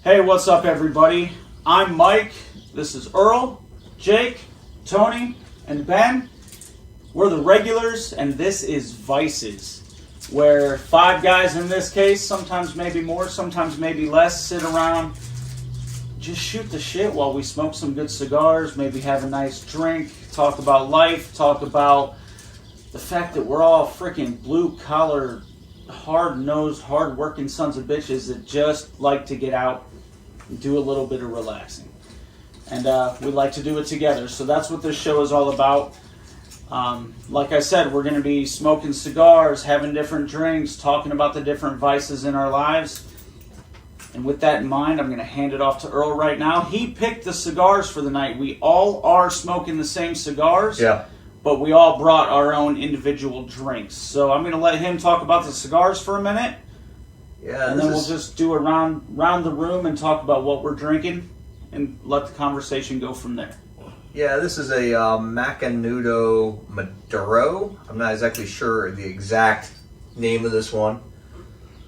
Hey, what's up, everybody? I'm Mike. This is Earl, Jake, Tony, and Ben. We're the regulars, and this is Vices, where 5 guys in this case, sometimes maybe more, sometimes maybe less, sit around, just shoot the shit while we smoke some good cigars, maybe have a nice drink, talk about life, talk about the fact that we're all freaking blue-collar, hard-nosed, hard-working sons of bitches that just like to get out and do a little bit of relaxing. And we like to do it together, so that's what this show is all about. Like I said, we're going to be smoking cigars, having different drinks, talking about the different vices in our lives. And with that in mind, I'm going to hand it off to Earl right now. He picked the cigars for the night. We all are smoking the same cigars. Yeah. But we all brought our own individual drinks. So I'm going to let him talk about the cigars for a minute. Yeah. And then we'll just do a round the room and talk about what we're drinking and let the conversation go from there. Yeah, this is a Macanudo Maduro. I'm not exactly sure the exact name of this one.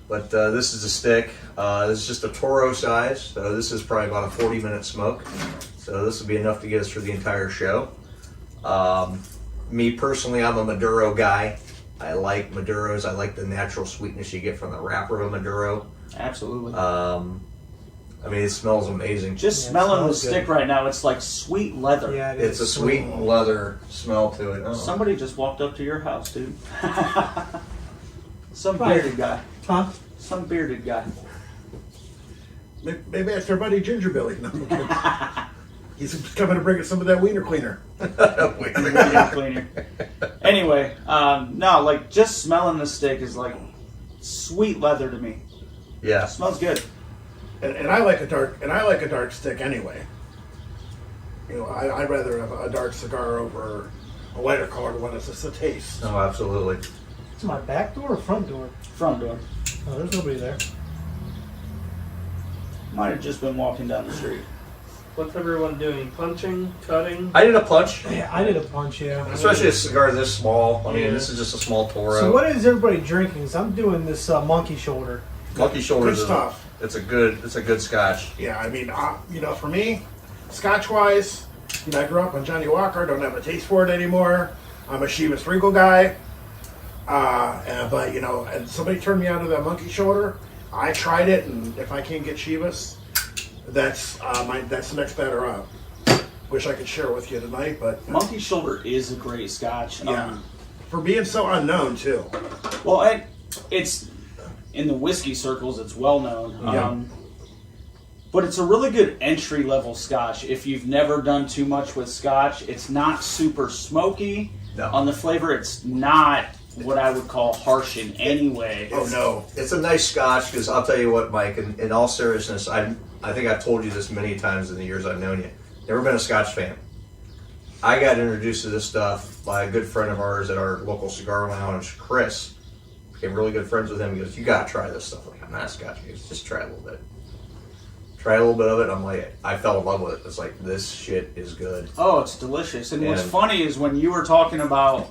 But this is a stick. This is just a Toro size. So this is probably about a 40-minute smoke. So this will be enough to get us through the entire show. Me personally, I'm a Maduro guy. I like Maduros. I like the natural sweetness you get from the wrapper of a Maduro. Absolutely. I mean, it smells amazing. Just smelling the stick right now, it's like sweet leather. Yeah, it's a sweet leather smell to it. Somebody just walked up to your house, dude. Some bearded guy. Huh? Some bearded guy. Maybe that's their buddy Ginger Billy. No. He's coming to bring us some of that wiener cleaner. Wiener cleaner. Anyway, no, like just smelling the stick is like sweet leather to me. Yeah, It smells good. And I like a dark stick anyway. You know, I'd rather have a dark cigar over a lighter colored one. It's just a taste. no, absolutely. It's my back door or front door? Front door. Oh, there's nobody there. Might have just been walking down the street. What's everyone doing? Punching? Cutting? I did a punch, Yeah, I did a punch, yeah. especially a cigar this small. I mean, Yeah. this is just a small Toro. So what is everybody drinking? So I'm doing this monkey shoulder. Monkey Shoulders Good is stuff. It's a good Scotch. Yeah, I mean, you know, for me, Scotch-wise, you know, I grew up on Johnny Walker. Don't have a taste for it anymore. I'm a Chivas Regal guy. But you know, and somebody turned me on to that Monkey Shoulder. I tried it, and if I can't get Chivas, that's the next batter up. Wish I could share it with you tonight, but Monkey Shoulder is a great Scotch. yeah, for being so unknown too. Well, it's in the whiskey circles. It's well known. Yeah. But it's a really good entry level Scotch. If you've never done too much with Scotch, it's not super smoky No. on the flavor. It's not what I would call harsh in any way. Oh no, It's a nice Scotch because I'll tell you what, Mike. In all seriousness, I think I've told you this many times in the years I've known you. Never been a Scotch fan. I got introduced to this stuff by a good friend of ours at our local cigar lounge, Chris. Became really good friends with him. He goes, "You gotta try this stuff." I'm like, I'm not a Scotch. He goes, "Just try a little bit." Try a little bit of it. I'm like, I fell in love with it. It's like, this shit is good. Oh, it's delicious. And what's And- funny is when you were talking about,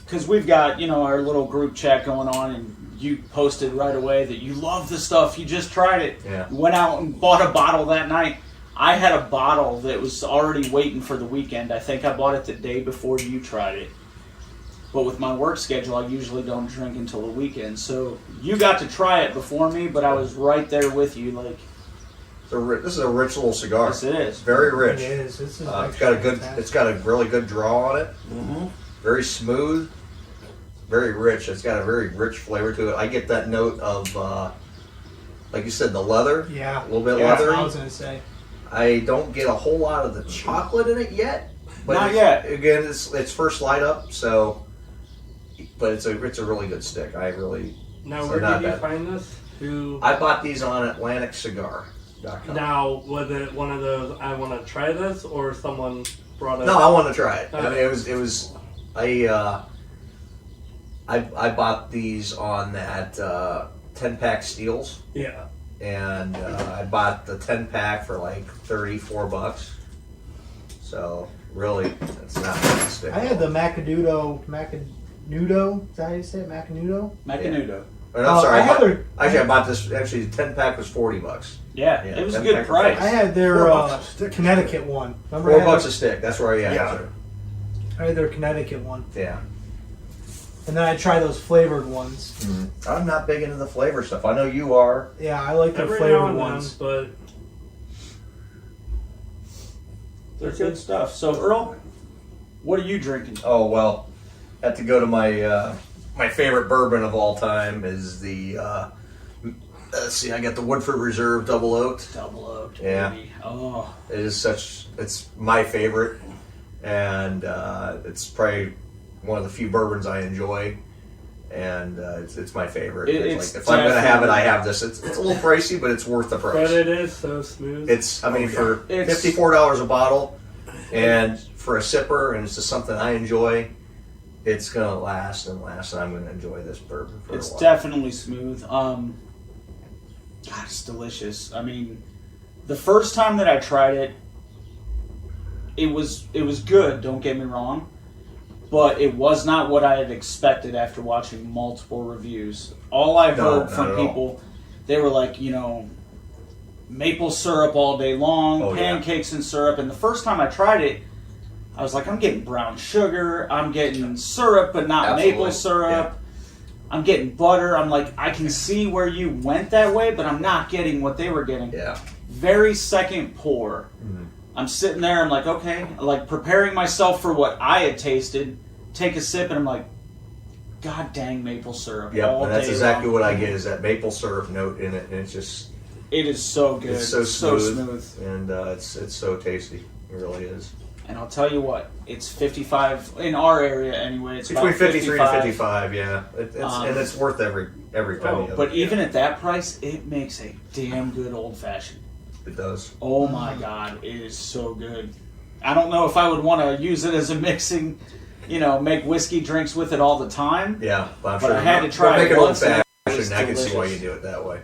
because we've got, you know, our little group chat going on, and you posted right away that you love the stuff. You just tried it. Yeah. Went out and bought a bottle that night. I had a bottle that was already waiting for the weekend. I think I bought it the day before you tried it. But with my work schedule, I usually don't drink until the weekend. So you got to try it before me, but I was right there with you. Like, This is a rich little cigar. yes, it is. Very rich. It is. This is It's got a good. fantastic. It's got a really good draw on it. mm-hmm. Very smooth. Very rich. It's got a very rich flavor to it. I get that note of, like you said, the leather. Yeah. A little bit Yeah, that's leathery. what I was gonna say. I don't get a whole lot of the chocolate in it yet. But Not it's- yet. Again, it's first light up, so. But it's a really good stick. I really. Now, So where not did you bad. find this? Who? I bought these on AtlanticCigar.com. Now, was it one of those, I want to try this, or someone brought it? No, I want to try it. I Okay. mean, it was. I bought these on that 10-pack Steels. Yeah. And I bought the 10-pack for like $34. So really, it's not a stick. I had the Macanudo. Is that how you say it? Macanudo? Macanudo. And I'm sorry. I I bought this. Actually, the 10-pack was $40. Yeah, Yeah, it was a 10 good pack price. of I had their $4 a stick. Connecticut one. Remember, $4 a stick. That's where I had Yeah. it. I had their Connecticut one, Yeah. and then I tried those flavored ones. I'm not big into the flavor stuff. I know you are. Yeah, I like their Every now flavored and then, ones. but They're good stuff. So Earl, what are you drinking? Oh well, had to go to my my favorite bourbon of all time is the. Let's see, I got the WoodFord Reserve Double Oaked. Double Oaked. Yeah. Baby. Oh. It is it's my favorite, and it's probably one of the few bourbons I enjoy, and it's my favorite. It's Like, if I'm gonna have it, I definitely- have this. It's a little pricey, but it's worth the price. but it is so smooth. It's I mean for It's- $54 a bottle, and for a sipper, and it's just something I enjoy. It's gonna last and last, and I'm gonna enjoy this bourbon for It's a while. definitely smooth. God, it's delicious. I mean, the first time that I tried it, it was good. Don't get me wrong, but it was not what I had expected after watching multiple reviews. All I No, heard not from at all. people, they were like, maple syrup all day long, Oh, yeah. pancakes and syrup. And the first time I tried it, I was like, I'm getting brown sugar, I'm getting syrup, but not Absolutely. maple syrup. I'm getting butter. I'm like, I can see where you went that way, but I'm not getting what they were getting. Yeah. Very second pour. Mhm. I'm sitting there, I'm like, okay, like preparing myself for what I had tasted, take a sip, and I'm like, God dang maple syrup. Yep, all and that's day exactly long. what I get is that maple syrup note in it, and it's just It is so good. it's so so smooth, smooth. and it's so tasty. It really is. And I'll tell you what, it's 55 in our area anyway. It's Between about 53 to 55, yeah. And it's worth every penny of But it. even at that price, it makes a damn good old fashioned. It does. Oh my God, it is so good. I don't know if I would want to use it as a mixing, make whiskey drinks with it all the time. Yeah, but I'm But sure I had to try make it it old once, and it was fashioned. I can see why you delicious. do it that way.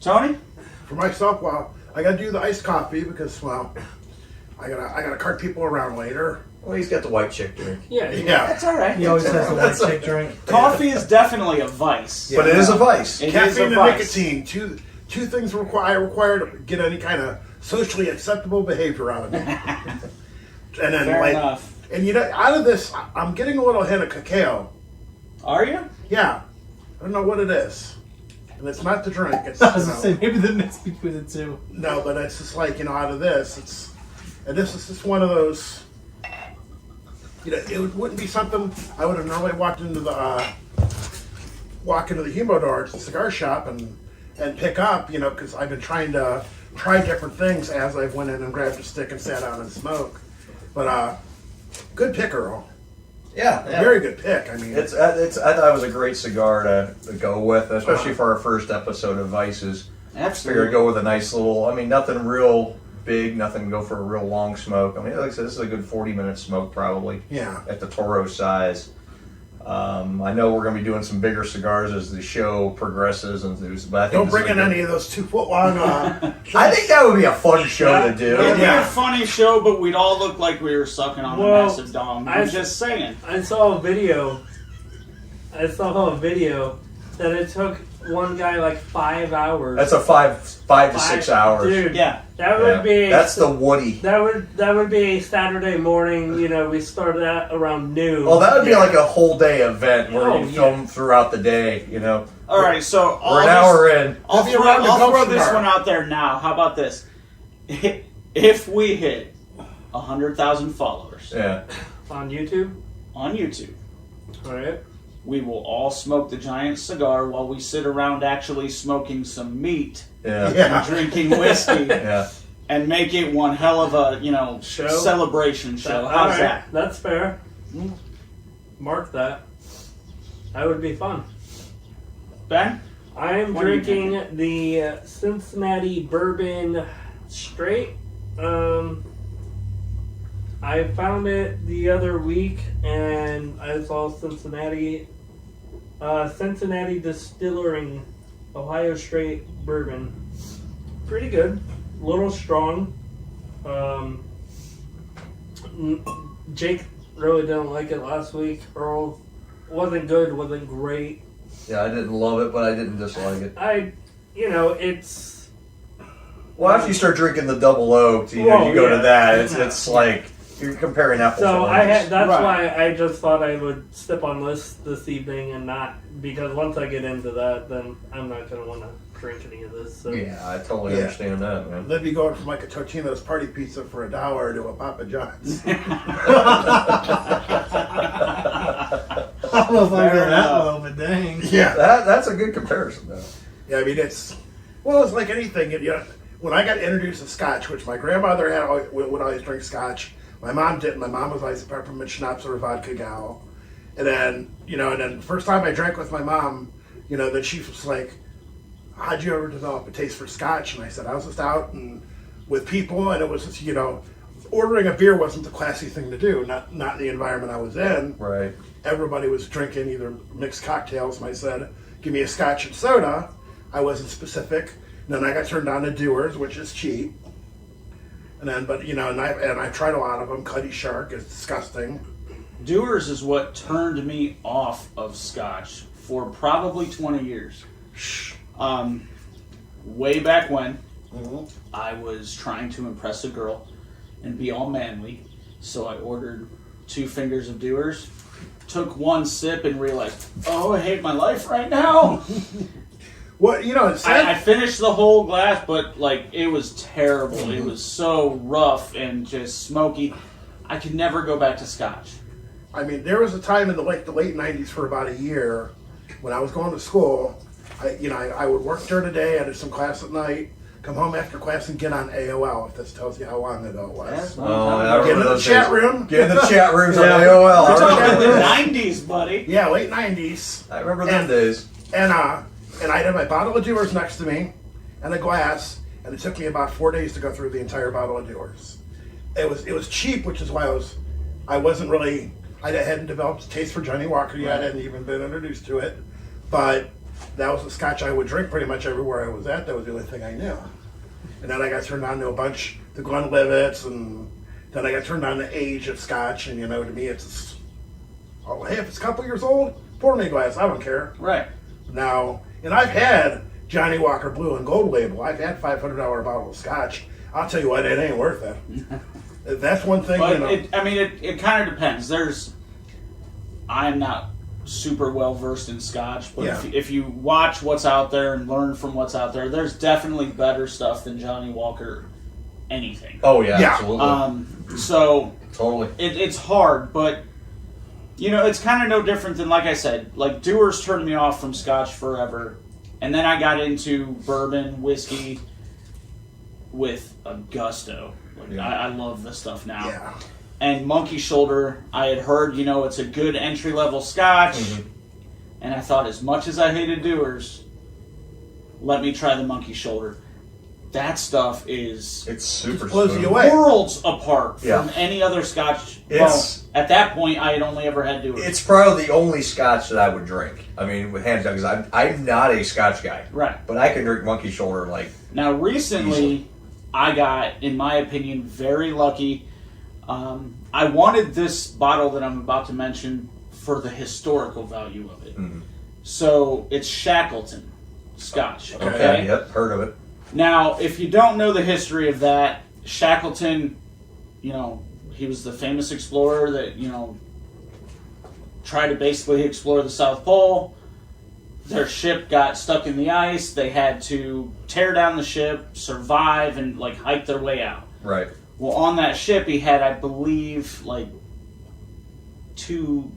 Tony? For myself, well, I got to do the iced coffee because, well, I gotta cart people around later. Well, he's got the white chick drink. yeah. Yeah, That's all right. He always has the white chick drink. Coffee is definitely a vice. But it is a vice. It is caffeine a and vice. nicotine, two things I require to get any kind of socially acceptable behavior out of me. And then, Fair enough. and out of this, I'm getting a little hint of cacao. Are you? Yeah, I don't know what it is, and it's not the drink. It's I was gonna say maybe the mix between the two. no, but it's just like out of this, and this is just one of those. It wouldn't be something I would have normally walked into the humidor, the cigar shop, and pick up. Because I've been trying to try different things as I went in and grabbed a stick and sat down and smoked. But good pick, Earl. Yeah, Very good pick. I mean, I thought it was a great cigar to go with, especially for our first episode of Vices. Figure Absolutely. go with a nice little. I mean, nothing real big, nothing to go for a real long smoke. I mean, like I said, this is a good 40-minute smoke probably yeah. at the Toro size. I know we're going to be doing some bigger cigars as the show progresses, but I think Don't this bring is a in good- any of those 2-foot long. I think that would be a fun show to do. It'd be Yeah. a funny show, but we'd all look like we were sucking on a Well, massive dong. I'm just saying. I saw a video that it took one guy like 5 hours. That's a five to 6 hours. Dude, Yeah. that Yeah. would be That's the Woody. that would be a Saturday morning. We started at around noon. Well, that would be like a whole day event where Oh, you yeah. film throughout the day. All right, so We're an hour in. I'll If you're throw, around the I'll throw golf this cigar. one out there now. How about this? If we hit 100,000 followers Yeah. on YouTube. on YouTube, All right. we will all smoke the giant cigar while we sit around actually smoking some meat Yeah. Yeah. and drinking whiskey Yeah. and make it one hell of a Show? celebration show. All How's right, that? That's fair. Mark that. That would be fun. Ben? I am What are you drinking the Cincinnati Bourbon Straight. I found it the other week, and I saw Cincinnati Distillery Ohio Straight Bourbon. Pretty good. A little strong. Jake really didn't like it last week. Earl wasn't good, wasn't great. Yeah, I didn't love it, but I didn't dislike it. It's. Well, after you start drinking the double oaked, you go to that. It's like you're comparing apples. So to oranges. that's Right. why I just thought I would step on this evening and not, because once I get into that, then I'm not going to want to drink any of this. So. Yeah, I totally Yeah. understand that, man. They'd be going from like a Totino's party pizza for $1 to a Papa John's. I don't know if I Fair go that enough. low, but dang. Yeah. That's a good comparison, though. Yeah, I mean, it's like anything. When I got introduced to Scotch, which my grandmother would always drink Scotch, my mom didn't. My mom was always a peppermint schnapps or vodka gal. And then, the first time I drank with my mom, then she was like, how'd you ever develop a taste for Scotch? And I said, I was just out and with people, and it was just, ordering a beer wasn't the classy thing to do, not the environment I was in. Right. Everybody was drinking either mixed cocktails, and I said, give me a Scotch and soda. I wasn't specific. And then I got turned on to Dewar's, which is cheap. And then, and I tried a lot of them. Cuddy Shark is disgusting. Dewar's is what turned me off of Scotch for probably 20 years. Way back when, I was trying to impress a girl and be all manly, so I ordered 2 fingers of Dewar's, took 1 sip and realized, I hate my life right now. Well, it's I finished the whole glass, but it was terrible. It was so rough and just smoky. I could never go back to Scotch. I mean, there was a time in the late 90s for about a year when I was going to school. I would work during the day. I did some class at night. Come home after class and get on AOL. If this tells you how long ago it was. I Get in the those chat days. room. Get in the chat rooms on Yeah. AOL. We're I talking remember the those. 90s, buddy. Yeah, late 90s. I remember them days. And I had my bottle of Dewar's next to me and a glass, and it took me about 4 days to go through the entire bottle of Dewar's. It was cheap, which is why I hadn't developed a taste for Johnny Walker yet. I hadn't even been introduced to it. But that was the Scotch I would drink pretty much everywhere I was at. That was the only thing I knew. And then I got turned on to a bunch, the Glenlivets, and then I got turned on to age of Scotch. And to me, it's hey, if it's a couple years old, pour me a glass. I don't care. Right. Now, and I've had Johnny Walker Blue and Gold Label. I've had $500 bottle of Scotch. I'll tell you what, it ain't worth it. That's one thing. But it kind of depends. I'm not super well versed in Scotch, but Yeah. if you watch what's out there and learn from what's out there, there's definitely better stuff than Johnny Walker anything. Oh, yeah, Yeah. absolutely. So Totally. it's hard, but it's kind of no different than, like I said, Dewar's turned me off from Scotch forever, and then I got into bourbon, whiskey with a gusto. Yeah. I love this stuff now. Yeah. And Monkey Shoulder, I had heard, it's a good entry-level Scotch, and I thought, as much as I hated Dewar's, let me try the Monkey Shoulder. That stuff is It's super blows smooth. you away. worlds apart from Yeah. any other Scotch. It's- At that point, I had only ever had Dewar's. It's probably the only Scotch that I would drink. I mean, with hands down, because I'm not a Scotch guy. Right. But I can drink Monkey Shoulder Now, recently, Easily. I got, in my opinion, very lucky. I wanted this bottle that I'm about to mention for the historical value of it. So, it's Shackleton Scotch. Okay? Yep, heard of it. Now, if you don't know the history of that, Shackleton, he was the famous explorer that, tried to basically explore the South Pole. Their ship got stuck in the ice. They had to tear down the ship, survive, and hike their way out. Right. Well, on that ship, he had, I believe, two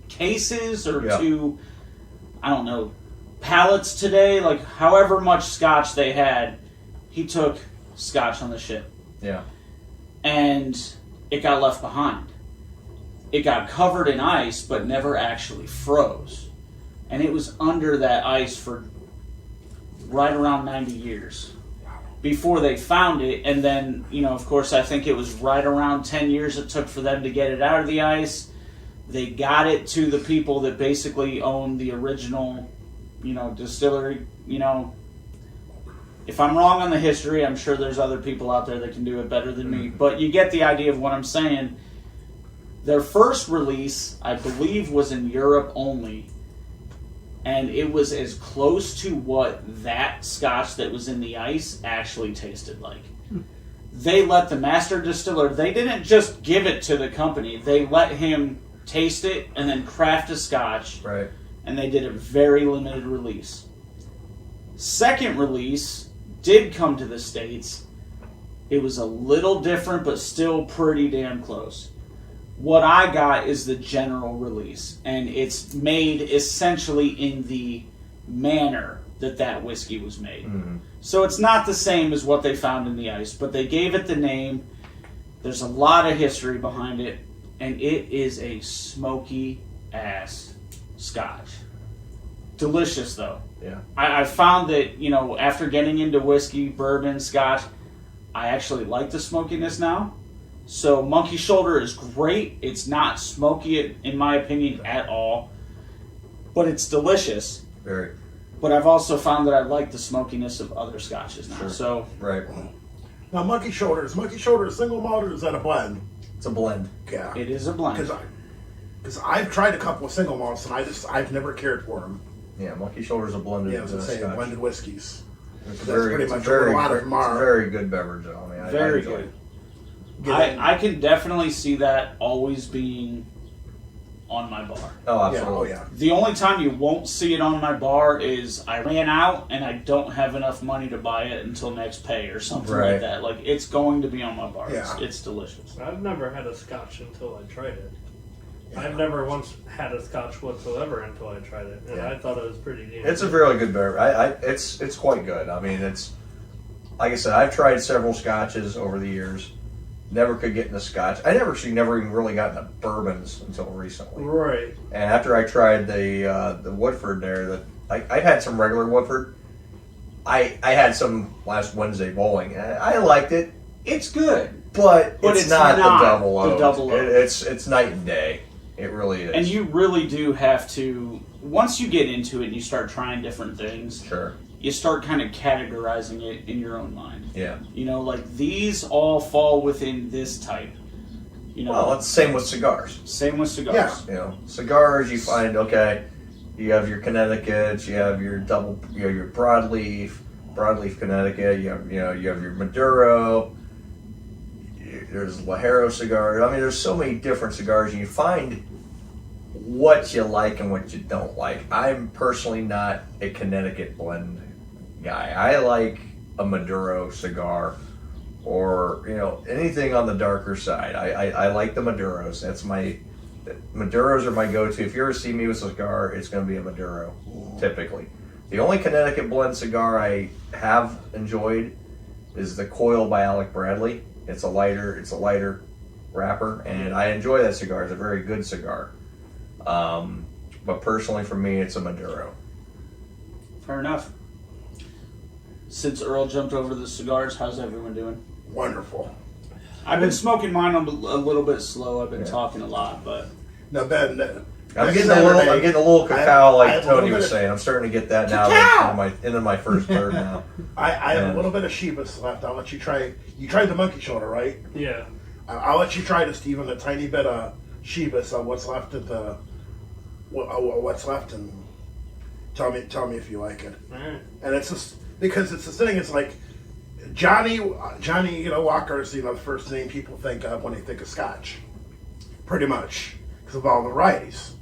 cases or Yeah. 2, I don't know, pallets today. However much Scotch they had, he took Scotch on the ship. Yeah. And it got left behind. It got covered in ice, but never actually froze. And it was under that ice for right around 90 years before they found it. And then, of course, I think it was right around 10 years it took for them to get it out of the ice. They got it to the people that basically owned the original, distillery. If I'm wrong on the history, I'm sure there's other people out there that can do it better than me. But you get the idea of what I'm saying. Their first release, I believe, was in Europe only. and it was as close to what that Scotch that was in the ice actually tasted like. They let the master distiller, they didn't just give it to the company, they let him taste it and then craft a Scotch, Right. and they did a very limited release. Second release did come to the States. It was a little different, but still pretty damn close. What I got is the general release, and it's made essentially in the manner that whiskey was made. Mm-hmm. So it's not the same as what they found in the ice, but they gave it the name. There's a lot of history behind it, and it is a smoky ass Scotch. Delicious though. Yeah. I found that, you know, after getting into whiskey, bourbon, Scotch, I actually like the smokiness now. So Monkey Shoulder is great. It's not smoky, in my opinion, at all. But it's delicious. Very. But I've also found that I like the smokiness of other Scotches now. Sure. So Right. Now, Monkey Shoulder is single malt or is that a blend? It's a blend. Yeah. it is a blend. Because I've tried a couple of single malts and I've never cared for them. Yeah, Monkey Shoulder's a blended Yeah, I was gonna say Scotch. blended whiskeys. It's That's pretty it's much very, what a lot of it's them a are. very good beverage. I mean, I Very enjoy good. it. I can definitely see that always being on my bar. Oh, Yeah, absolutely. oh yeah. The only time you won't see it on my bar is I ran out and I don't have enough money to buy it until next pay or something Right. like that. Like, it's going to be on my bar. Yeah. It's delicious. I've never had a Scotch until I tried it. Yeah. I've never once had a Scotch whatsoever until I tried it, and Yeah. I thought it was pretty damn It's a good. really good beverage. It's quite good. I mean, it's like I said. I've tried several Scotches over the years. Never could get into Scotch. I never even really got into bourbons until recently. Right. And after I tried the WoodFord there, I had some regular WoodFord. I had some last Wednesday bowling. I liked it. It's good. But it's not the double the oaked. double oaked. It's night and day. It really is. And you really do have to, once you get into it and you start trying different things, Sure. you start kind of categorizing it in your own mind. Yeah. You know, like, these all fall within this type. You know, Well, it's the same with cigars. same with cigars. Yeah. You know, cigars you find okay. You have your Connecticut's, you have your your broadleaf Connecticut. You have your Maduro. There's Lajero cigar. I mean, there's so many different cigars, and you find what you like and what you don't like. I'm personally not a Connecticut blend guy. I like a Maduro cigar, or anything on the darker side. I like the Maduros. Maduros are my go-to. If you ever see me with a cigar, it's going to be a Maduro, typically. The only Connecticut blend cigar I have enjoyed is the Coil by Alec Bradley. It's a lighter wrapper, and I enjoy that cigar. It's a very good cigar. But personally, for me, it's a Maduro. Fair enough. Since Earl jumped over to the cigars, how's everyone doing? Wonderful. I've been smoking mine a little bit slow. I've been Yeah. talking a lot, but Now, Ben, I'm getting a little cacao, I like have a Tony little was bit saying. I'm starting to get that now. Cacao! Into my first third now. I have Yeah. a little bit of Shebas left. I'll let you try. You tried the Monkey Shoulder, right? Yeah. I'll let you try this, Stephen. A tiny bit of Shebas on what's left of the what's left, and tell me if you like it. All right. And it's just because it's the thing. It's like Johnny. Walker is the first name people think of when they think of Scotch, pretty much because of all the varieties.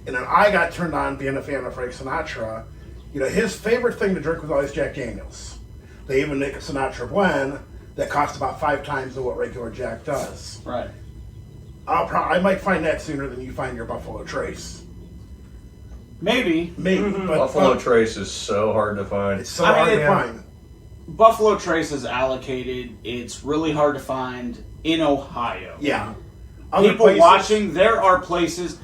And then I got turned on being a fan of Frank Sinatra. His favorite thing to drink was always Jack Daniels. They even make a Sinatra blend that costs about 5 times of what regular Jack does. right. I might find that sooner than you find your Buffalo Trace. Maybe. Maybe, but Buffalo Trace is so hard to find. it's so I mean, hard to it- find. Buffalo Trace is allocated. It's really hard to find in Ohio. Yeah. Other People places- watching, there are places.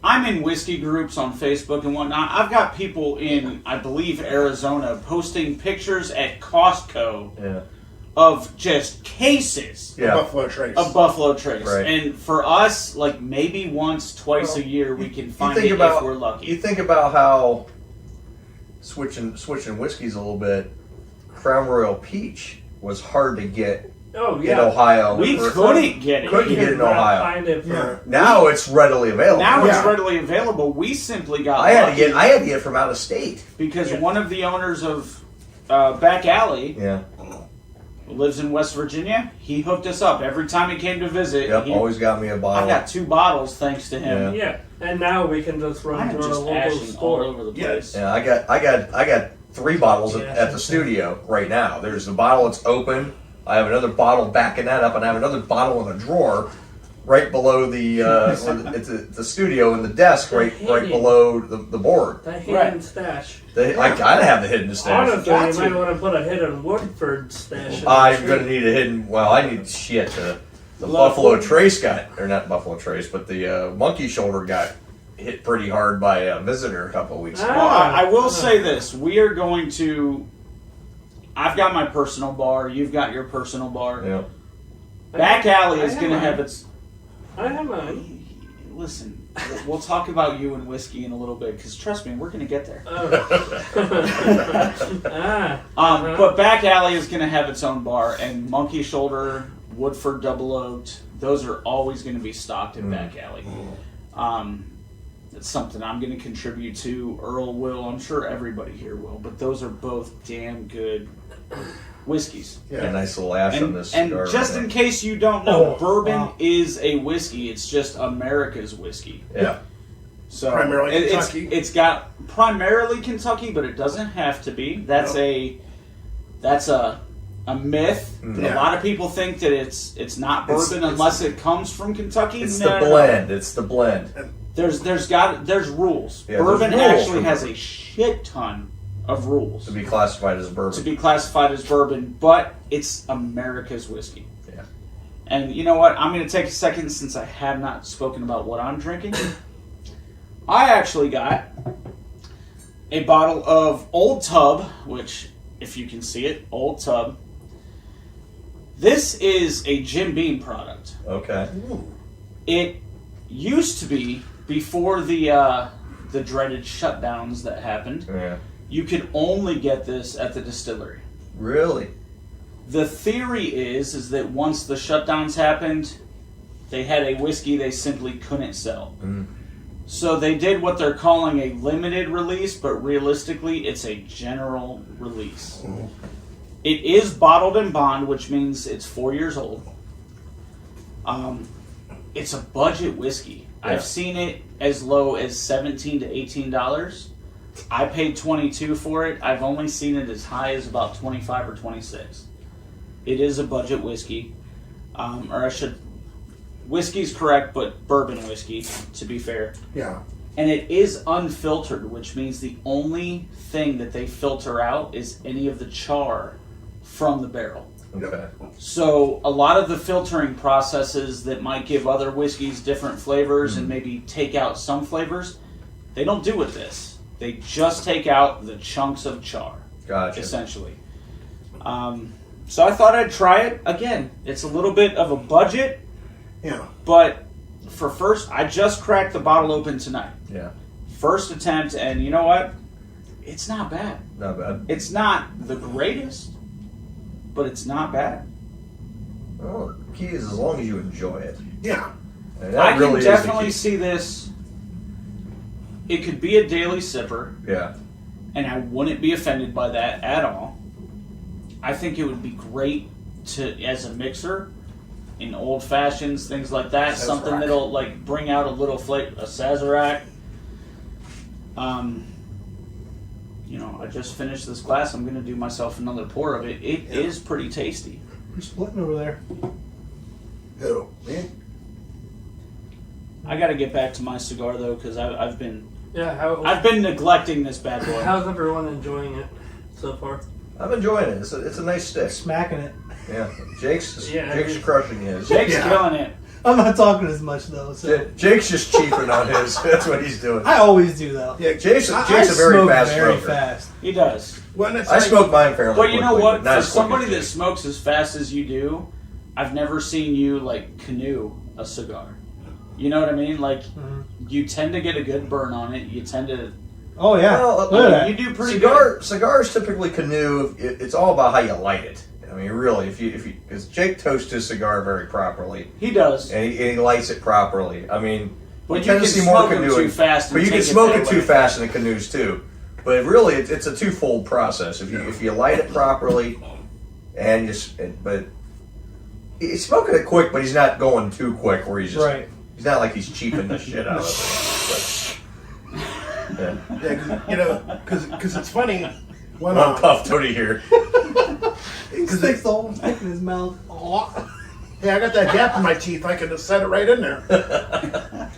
I'm in whiskey groups on Facebook and whatnot. I've got people in, I believe, Arizona posting pictures at Costco Yeah. of just cases Yeah. Buffalo Trace. of Buffalo Trace. Right. And for us, like, maybe once, twice a year, we can find think it about- if we're lucky. You think about how switching whiskeys a little bit. Crown Royal Peach was hard to get Oh in yeah. Ohio. We couldn't get it. Couldn't get it in Ohio. Find it for, Yeah. Now it's readily available. Now it's Yeah. readily available. We simply got I had lucky to get it from out of state. because Yeah. one of the owners of Back Alley Yeah. who lives in West Virginia. He hooked us up every time he came to visit. Yep. he- Always got me a I bottle. got 2 bottles thanks to him. Yeah, and now we can just run I am to our just local ashing all store. over the Yeah. place. Yeah, I got 3 bottles Yeah, at the studio right now. There's the bottle that's open. I have another bottle backing that up, and I have another bottle in a drawer right below the it's the studio and the desk right below the board. That hidden Right. stash. I gotta have the hidden stash. Honestly, got you to. might want to put a hidden WoodFord stash in I'm the gonna tree. need a hidden. Well, I need shit. The Love Buffalo food. Trace got, or not Buffalo Trace, but the monkey shoulder got hit pretty hard by a visitor a couple of weeks ago. Well, I will say this: we are going to. I've got my personal bar. You've got your personal bar. Yeah. Back Alley is I going to have have mine. its. I have mine. Listen, we'll talk about you and whiskey in a little bit because trust me, we're going to get there. Uh-huh. But Back Alley is going to have its own bar, and Monkey Shoulder, WoodFord Double Oaked, those are always going to be stocked at Back Alley. It's something I'm going to contribute to. Earl will. I'm sure everybody here will. But those are both damn good whiskeys. A nice little ash on this And cigar. just right in case you don't know, Oh, bourbon wow. is a whiskey. It's just America's whiskey. there. Yeah. So Primarily it's Kentucky. it's got primarily Kentucky, but it doesn't have to be. That's a myth. Yeah. A lot of people think that it's not bourbon It's- unless it comes from Kentucky. It's No, the no, no. blend. It's the blend. There's rules. Yeah, Bourbon there's rules actually for has bourbon. a shit ton of rules To be classified as bourbon. to be classified as bourbon, but it's America's whiskey. Yeah. And you know what? I'm going to take a second since I have not spoken about what I'm drinking. I actually got a bottle of Old Tub, which, if you can see it, Old Tub. This is a Jim Beam product. Okay. It used to be, before the dreaded shutdowns that happened, Yeah. you could only get this at the distillery. Really? The theory is that once the shutdowns happened, they had a whiskey they simply couldn't sell. Mm. So they did what they're calling a limited release, but realistically, it's a general release. It is bottled in bond, which means it's 4 years old. It's a budget whiskey. Yeah. I've seen it as low as $17 to $18. I paid $22 for it. I've only seen it as high as about $25 or $26. It is a budget whiskey, whiskey's correct, but bourbon whiskey, to be fair. Yeah. And it is unfiltered, which means the only thing that they filter out is any of the char from the barrel. Okay. So a lot of the filtering processes that might give other whiskeys different flavors and maybe take out some flavors, they don't do with this. They just take out the chunks of char, Gotcha. essentially. So I thought I'd try it. Again, it's a little bit of a budget, Yeah. but for first, I just cracked the bottle open tonight. Yeah. First attempt, and you know what? It's not bad. Not bad. It's not the greatest, but it's not bad. Well, the key is as long as you enjoy it. Yeah. And that I can really is the definitely key. see this. It could be a daily sipper, Yeah. and I wouldn't be offended by that at all. I think it would be great to as a mixer in old fashions, things like that. Something Sazerac. that'll like bring out a little flavor, a Sazerac. You know, I just finished this glass. I'm going to do myself another pour of it. It is pretty tasty. We're splitting over there. Who? Me? I got to get back to my cigar though, because I've been Yeah, I've been neglecting this bad boy. how's everyone enjoying it so far? I'm enjoying it. It's a nice stick. Smacking it. Yeah. Jake's Yeah, Jake's it's- crushing his. Jake's Yeah. killing it. I'm not talking as much though, so Jake's just cheaping on his. That's what he's doing. I always do though. Yeah. Jake's a I very smoke fast very smoker. fast. He does. When it's I like, smoke mine fairly But you know quickly, what? but not For as quick somebody as that Jake. smokes as fast as you do, I've never seen you like canoe a cigar. You know what I mean? Like you tend to get a good burn on it. You tend to. Oh yeah. Well, Look at that. You do pretty Cigars typically canoe. It's all about how you light it. I mean, really, because Jake toasts his cigar very properly, He does. and he lights it properly. I mean, But you Tennessee can more smoke them canoeing, too fast. but you can smoke it too fast in the canoes too. But really, it's a twofold process. If you light it properly, and but he's smoking it quick, but he's not going too quick where he's just he's not like he's cheaping the shit out of it. But, Yeah, because it's funny when one puff, Tony here. He sticks the whole stick in his mouth. Hey, I got that gap in my teeth. I can just set it right in there.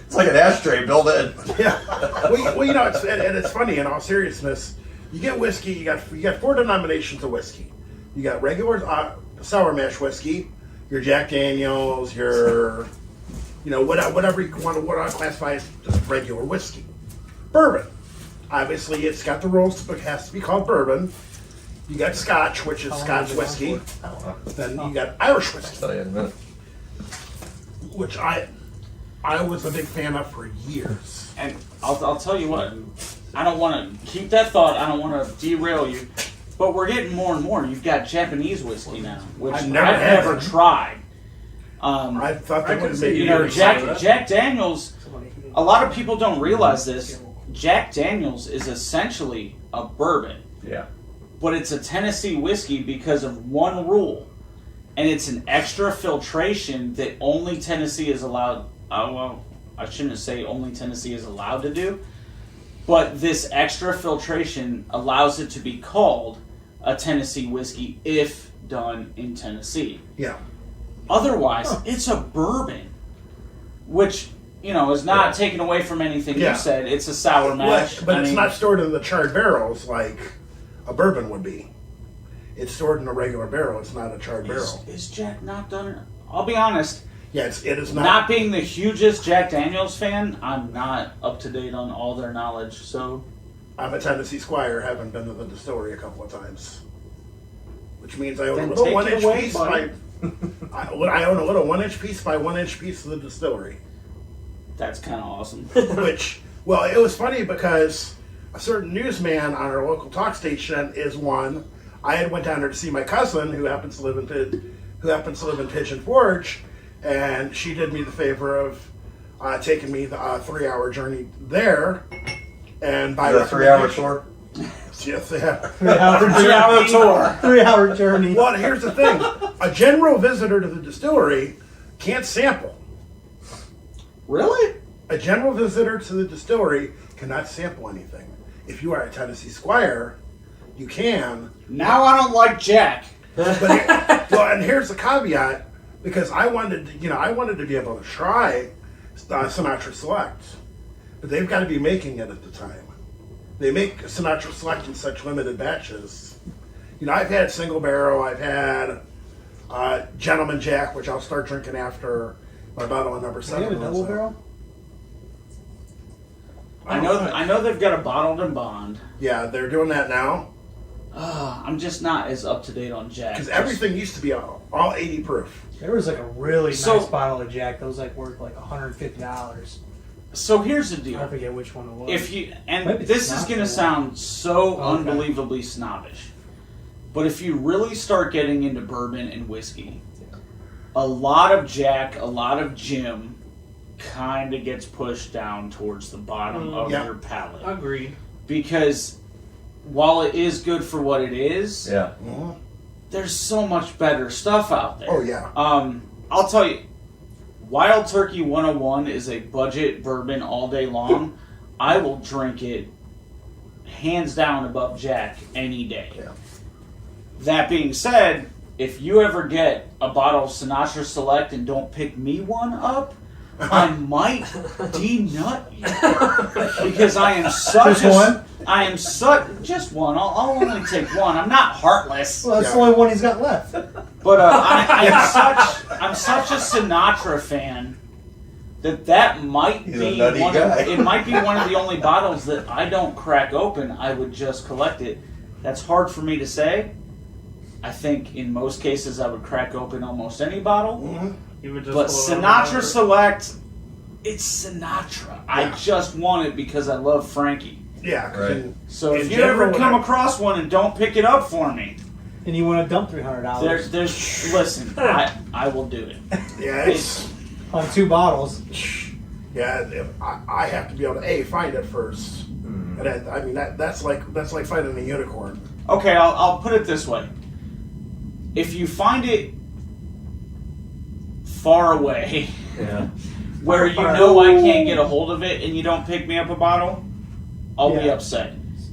It's like an ashtray built in. Yeah. Well, you know, it's funny. In all seriousness, you get whiskey. You got 4 denominations of whiskey. You got regular sour mash whiskey, your Jack Daniels, your whatever you want to classify as just regular whiskey. Bourbon, obviously, it's got the rules. It has to be called bourbon. You got Scotch, which is Scotch whiskey. Then you got Irish whiskey, I'll tell you in a minute. which I was a big fan of for years. And I'll tell you what, I don't want to keep that thought. I don't want to derail you, but we're getting more and more. You've got Japanese whiskey now, which I've never tried. I thought they would have made Jack Daniels. A lot of people don't realize this. Jack Daniels is essentially a bourbon. Yeah. But it's a Tennessee whiskey because of one rule, and it's an extra filtration that only Tennessee is allowed. Well, I shouldn't say only Tennessee is allowed to do, but this extra filtration allows it to be called a Tennessee whiskey if done in Tennessee. Yeah. Otherwise, it's a bourbon, which is not taken away from anything you said. It's a sour mash, but it's not stored in the charred barrels like a bourbon would be. It's stored in a regular barrel. It's not a charred barrel. Is Jack not done? I'll be honest. Yeah, it is not. Not being the hugest Jack Daniels fan, I'm not up to date on all their knowledge. So I'm a Tennessee Squire. Haven't been to the distillery a couple of times, which means I own Then a little take 1 it inch away, piece buddy. I own a little 1 inch piece by 1 inch piece of the distillery. that's kind of awesome. Which, well, it was funny because a certain newsman on our local talk station is one. I had went down there to see my cousin who happens to live in Pigeon Forge, and she did me the favor of taking me the 3-hour journey there. And by Is that a 3-hour tour? Yes, yeah. 3-hour tour. 3-hour journey. Well, here's the thing: a general visitor to the distillery can't sample. Really? A general visitor to the distillery cannot sample anything. If you are a Tennessee Squire, you can. Now I don't like Jack. And here's the caveat, because I wanted to be able to try Sinatra Select, but they've got to be making it at the time. They make Sinatra Select in such limited batches. I've had single barrel, I've had Gentleman Jack, which I'll start drinking after my bottle of number 7. Do you have a double barrel? I know they've got a bottled and bond. Yeah, they're doing that now. I'm just not as up to date on Jack. Because everything used to be all 80 proof. There was like a really nice bottle of Jack that was like worth like $150. So here's the deal. I forget which one it was. Maybe this is going to sound so unbelievably snobbish, but if you really start getting into bourbon and whiskey, a lot of Jack, a lot of Jim kind of gets pushed down towards the bottom of your palate. Agreed. Because while it is good for what it is, there's so much better stuff out there. Oh, yeah. I'll tell you, Wild Turkey 101 is a budget bourbon all day long. I will drink it hands down above Jack any day. Yeah. That being said, if you ever get a bottle of Sinatra Select and don't pick me one up, I might denut you. Because I am such just one. I'll only take one. I'm not heartless. Well, that's the only one he's got left. But I'm such a Sinatra fan that might be it might be one of the only bottles that I don't crack open. I would just collect it. That's hard for me to say. I think in most cases I would crack open almost any bottle. Mm-hmm. But Sinatra Select, it's Sinatra. Yeah. I just want it because I love Frankie. Yeah. Right. So if you ever come across one and don't pick it up for me, And you want to dump $300 Listen, I will do it. Yeah, it's on 2 bottles. yeah. I have to be able to find it first, and I mean that's like finding a unicorn. Okay, I'll put it this way. If you find it far away, Yeah. where you know I can't get a hold of it, and you don't pick me up a bottle, I'll be Yeah. upset.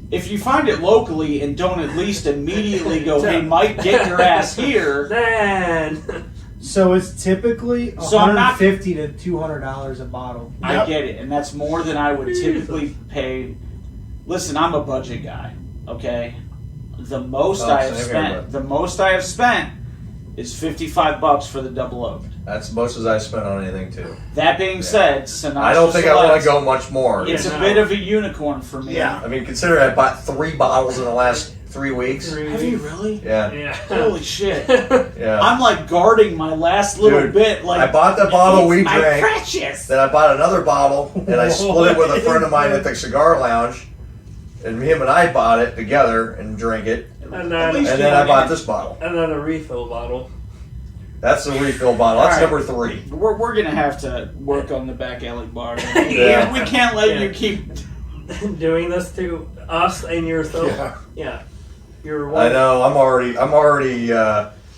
If you find it locally and don't at least immediately go, hey, Mike, get your ass here. Then So it's typically So I'm not- $150 to $200 a bottle. I Yep. get it, and that's more than I would typically pay. Listen, I'm a budget guy, okay? The most I have same here, spent, bud. the most I have spent is $55 for the double oaked. That's most as I spent on anything too. That being said, Sinatra I don't think I want to Select, go much more. It's Yeah, a no. bit of a unicorn for me. Yeah. I mean, consider I bought 3 bottles in the last 3 weeks. Have you really? Yeah, Yeah. Holy shit. yeah. I'm like guarding my last little Dude, bit. Like I bought the bottle we it's my drank. precious. Then I bought another bottle and I split it with a friend of mine at the cigar lounge. And him and I bought it together and drank it. And At then, least And you then I know, bought this bottle. and then a refill bottle. That's the refill bottle. That's All right. number 3. We're gonna have to work on the back alley bar. Yeah. We can't let Yeah. you keep. Doing this to us and yourself. Yeah. Yeah. You're I know. I'm already.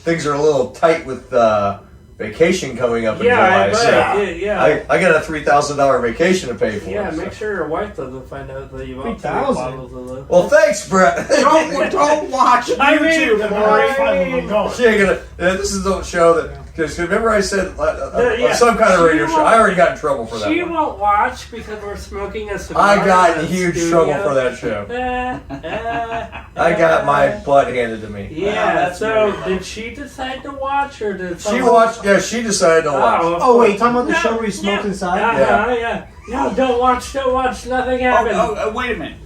Things are a little tight with vacation coming up in Yeah, I July. bet. So Yeah. I got a $3,000 vacation to pay for. Yeah, so. make sure your wife doesn't find out that you bought 3 $3,000. bottles of this. Well, thanks, Brett. Don't watch I mean, YouTube, Then Maury. Maury finally went going. She ain't gonna. This is the show that because remember I said Yeah, on some kind of she radio show. won't- I already got in trouble for that. She one. won't watch because we're smoking a cigar. I got in the huge studio. trouble for that show. I got my butt handed to me. Yeah, that's so very did she decide to watch or did She someone- watched. Yeah, she decided to watch. of Oh, wait, course. talking about the No, show where you smoked yeah, inside? Yeah. No, don't watch, nothing happened. Wait a minute.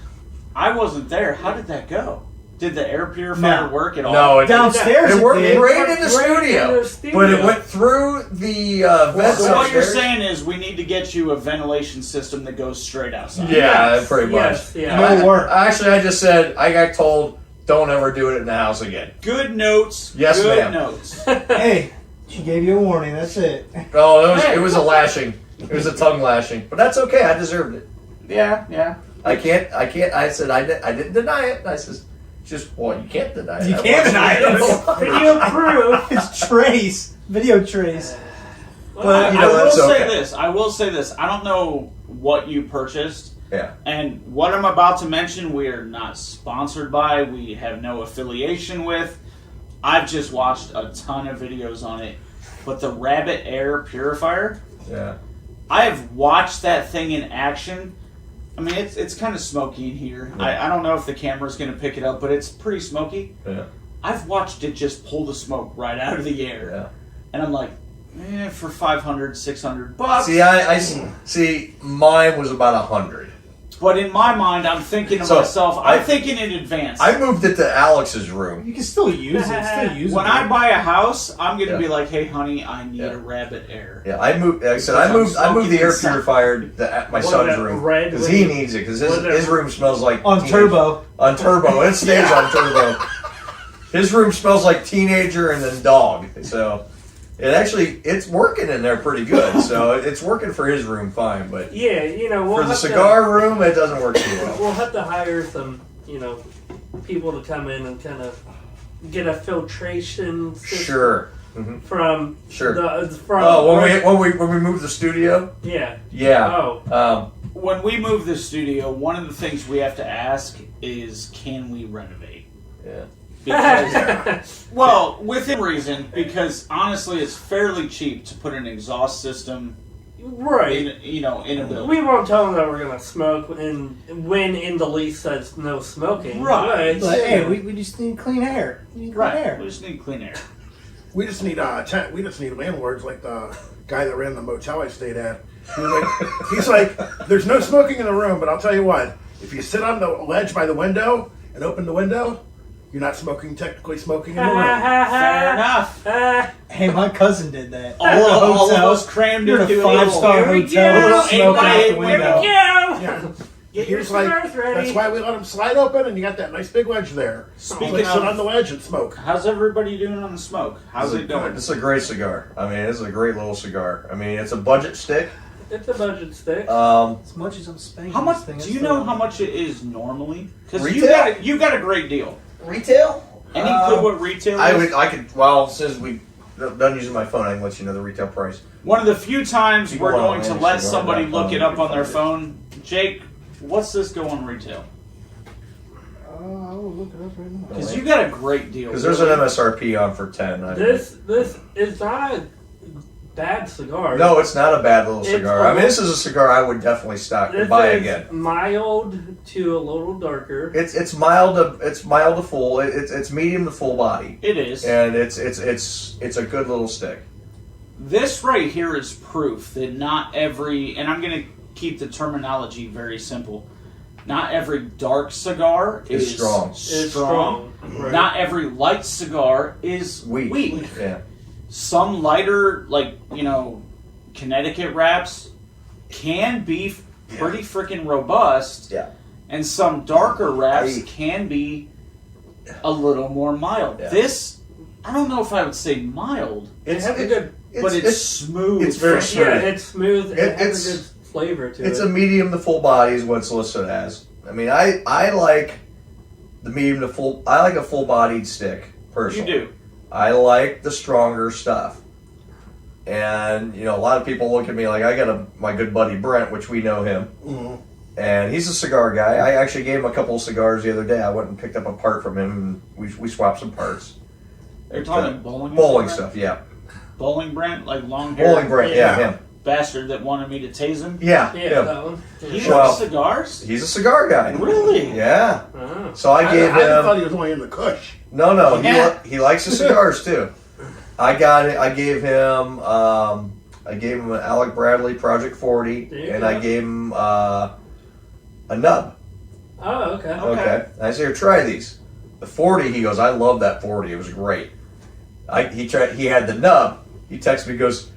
I wasn't there. How did that go? Did the air purifier No. work at all? No, it Downstairs It worked did. great in the Right studio, in the studio. but it went through the vents So what you're upstairs. saying is we need to get you a ventilation system that goes straight outside. Yeah, Yes, pretty much. yes, yeah. No work. Actually, I just said I got told don't ever do it in the house again. Good notes. Yes, good ma'am. notes. Hey, she gave you a warning. That's it. Oh, it was a lashing. It was a tongue lashing, but that's okay. I deserved it. Yeah. I can't. I said I didn't deny it. I says just well, you can't deny it. You I can't watched deny it. Video proof. It's trace. Video trace. But you I know will that's say okay. this. I will say this. I don't know what you purchased. Yeah. And what I'm about to mention, we are not sponsored by. We have no affiliation with. I've just watched a ton of videos on it. But the Rabbit Air Purifier, Yeah. I have watched that thing in action. I mean, it's kind of smoky in here. Yeah. I don't know if the camera's going to pick it up, but it's pretty smoky. Yeah. I've watched it just pull the smoke right out of the air. Yeah. And I'm like, for $500, $600. See, I see. Mine was about 100. But in my mind, I'm thinking to So, myself, I'm thinking in advance. I moved it to Alex's room. You can still use it. It's still usable. When I buy a house, I'm going to Yeah. be like, hey, honey, I need Yeah. a Rabbit Air. Yeah, I moved. Like I said I Because I'm moved the air smoking purifier to my Was son's it room red because when he you- needs it because was it- his room smells like on teenage- turbo. On turbo, it stays on turbo. His room smells like teenager and then dog. So it's working in there pretty good. So it's working for his room fine, but Yeah, we'll for the have cigar room, it doesn't work too well. We'll have to hire some, people to come in and kind of get a filtration system Sure. from Sure. from Oh, when we moved the studio, yeah. yeah. Oh. When we move the studio, one of the things we have to ask is, can we renovate? Yeah. Because, well, within reason, because honestly, it's fairly cheap to put an exhaust system Right. in a building. We won't tell them that we're gonna smoke when in the lease says no smoking. Right. But hey, we just need clean air. We need clean Right. air. We just need clean air. We just need landlords like the guy that ran the motel I stayed at. He's like, there's no smoking in the room, but I'll tell you what, if you sit on the ledge by the window and open the window, you're not technically smoking in the room. Fair enough. Hey, my cousin did that. All of us crammed You're in into a 5-star Here we hotel. go. Smoking out the Here we window. Yeah. Yeah. Get your Here's like, cigars ready. that's why we let them slide open, and you got that nice big wedge there. Speaking Like, sit of- on the wedge and smoke. How's everybody doing on the smoke? How's it going? It's a great cigar. I mean, it's a great little cigar. I mean, it's a budget stick. It's a budget stick. As much as I'm spanking How much? this thing, Do it's you still- know how much it is normally? Because Retail? you got a great deal. Retail? Any clue what retail is? I could. Well, since we done using my phone, I can let you know the retail price. One of the few times People we're wanna going to manage let cigar somebody dot look com, it up you on their can phone. Jake, what's this go on retail? I will look it up right now. Because you got a great deal. Because there's an MSRP on for 10. this is not a bad cigar. No, it's not a bad little It's cigar. a I mean, this is a cigar I would definitely stock and This buy is again. mild to a little darker. It's mild to full. It's medium to full body, It is. and it's a good little stick. This right here is proof that not every, and I'm going to keep the terminology very simple. Not every dark cigar is strong. It's strong. Right. Not every light cigar is Weak. weak. Yeah. Some lighter, like, Connecticut wraps can be pretty freaking robust. Yeah. And some darker wraps I- can be a little more mild. Yeah. This, I don't know if I would say mild, It has a good. but it's smooth. it's very Yeah, smooth. it's smooth. It It's- has a good flavor to It's it. a medium to full body is what it's listed as. I mean, I like the medium to full. I like a full bodied stick You personally. do. I like the stronger stuff. And a lot of people look at me like I got my good buddy Brent, which we know him, and he's a cigar guy. I actually gave him a couple of cigars the other day. I went and picked up a part from him, and we swapped some parts. You're talking bowling? Bowling stuff? stuff, yeah. Bowling Brent, like long hair. Bowling Brent, yeah, him. Bastard that wanted me to tase him. Yeah, Yeah, him. that one. He Yeah. Well- likes cigars. He's a cigar guy. Really? Yeah. Oh. So I gave I him. thought he was only in the Kush. No, Yeah. he likes the cigars too. I gave him an Alec Bradley Project 40, There you and go. I gave him a nub. Oh, okay. Okay. I said, here, try these. The 40, he goes, I love that 40. It was great. He had the nub. He texted me, he goes,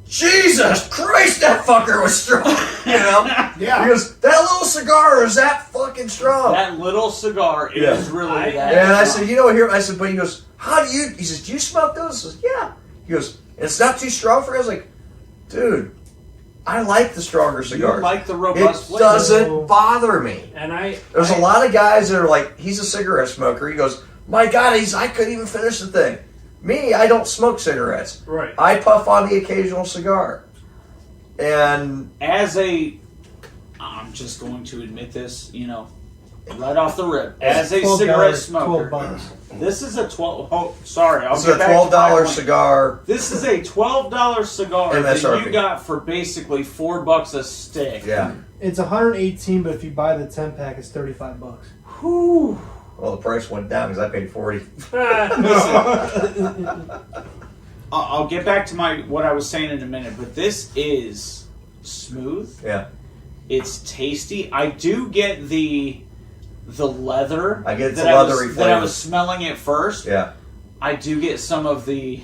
Jesus Christ, that fucker was strong. Yeah. He goes, that little cigar is that fucking strong. That little cigar is Yeah. really that. And I strong. said, I said, but he goes, he says, do you smoke those? I says, yeah. He goes, it's not too strong for you? I was like, dude, I like the stronger You cigars. like the robust It flavor. doesn't bother me. And There's a lot of guys that are like, he's a cigarette smoker. He goes, my God, I couldn't even finish the thing. Me, I don't smoke cigarettes. Right. I puff on the occasional cigar. And I'm just going to admit this, right off the rip. As a $12, cigarette smoker, $12. this is a sorry, I'll it's get a back to my $12 point. cigar. This is a $12 cigar that MSRP. you got for basically $4 a stick. Yeah. It's 118, but if you buy the 10 pack, it's $35. Whew. Well, the price went down because I paid 40. I'll get back to what I was saying in a minute, but this is smooth. Yeah. It's tasty. I do get the leather. I get the that leathery that I flavor. was smelling at first. Yeah. I do get some of the,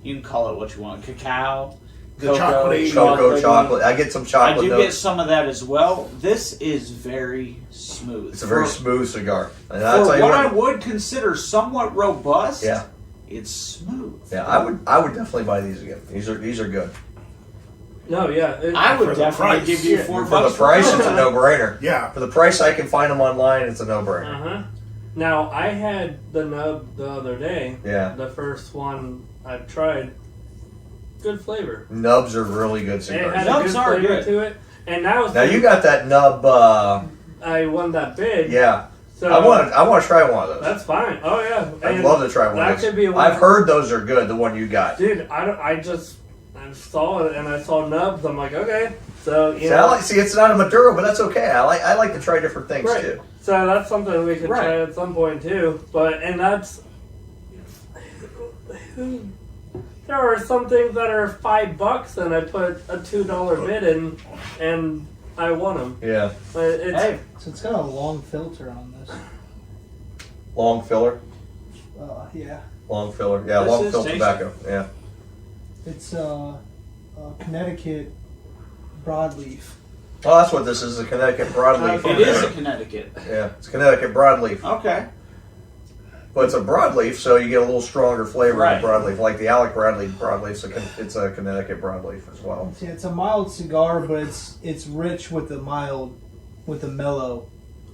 you can call it what you want, cacao, The cocoa, chocolatey- Cocoa, chocolatey. chocolate. I get some I chocolate do notes. get some of that as well. This is very smooth. It's a very smooth cigar. And For I'll tell you what I what. would consider somewhat robust, Yeah. it's smooth. Yeah, I would definitely buy these again. These are good. No, yeah. I For would the definitely price. give you Yeah. $4 For the price, it's a no-brainer. Yeah. For the price I can find them online, it's a no-brainer. Uh-huh. Now, I had the nub the other day. Yeah. The first one I tried. Good flavor. Nubs are really good It cigars. had Nubs a good are flavor good. to it. And that was Now you got that nub. I won that bid. Yeah. So I want to try one of those. That's fine. Oh yeah. I'd And love to try one that of those. could be a I've heard those are good. The one you got. Dude, I saw it and I saw nubs. I'm like, okay. So See, it's not a Maduro, but that's okay. I like to try different things Right. too. So that's something we could Right. try at some point too. And that's there are some things that are $5 and I put a $2 bid in and I won them. Yeah. But it's Hey, So it's got a long filter on this. Long filler. Yeah. Long filler. Yeah. This Long is fill tasty. tobacco. Yeah. It's Connecticut broadleaf. Oh, that's what this is, a Connecticut broadleaf. It is a Connecticut. Yeah, it's Connecticut broadleaf. Okay. But it's a broadleaf, so you get a little stronger flavor Right. in the broadleaf. Like the Alec Bradley broadleaf, it's a Connecticut broadleaf as well. Yeah, it's a mild cigar, but it's rich with the mellow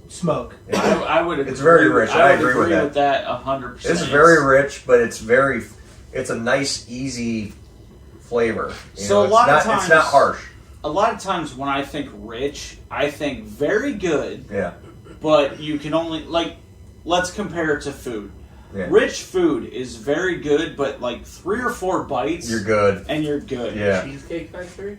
smoke. I would agree. It's very rich. I would agree with that 100%. It's very rich, but it's a nice, easy flavor. So a lot of times, it's not harsh. A lot of times when I think rich, I think very good, Yeah. but you can only, like, let's compare it to food. Yeah. Rich food is very good, but like 3 or 4 bites, You're good. and you're good. Yeah. Cheesecake Factory?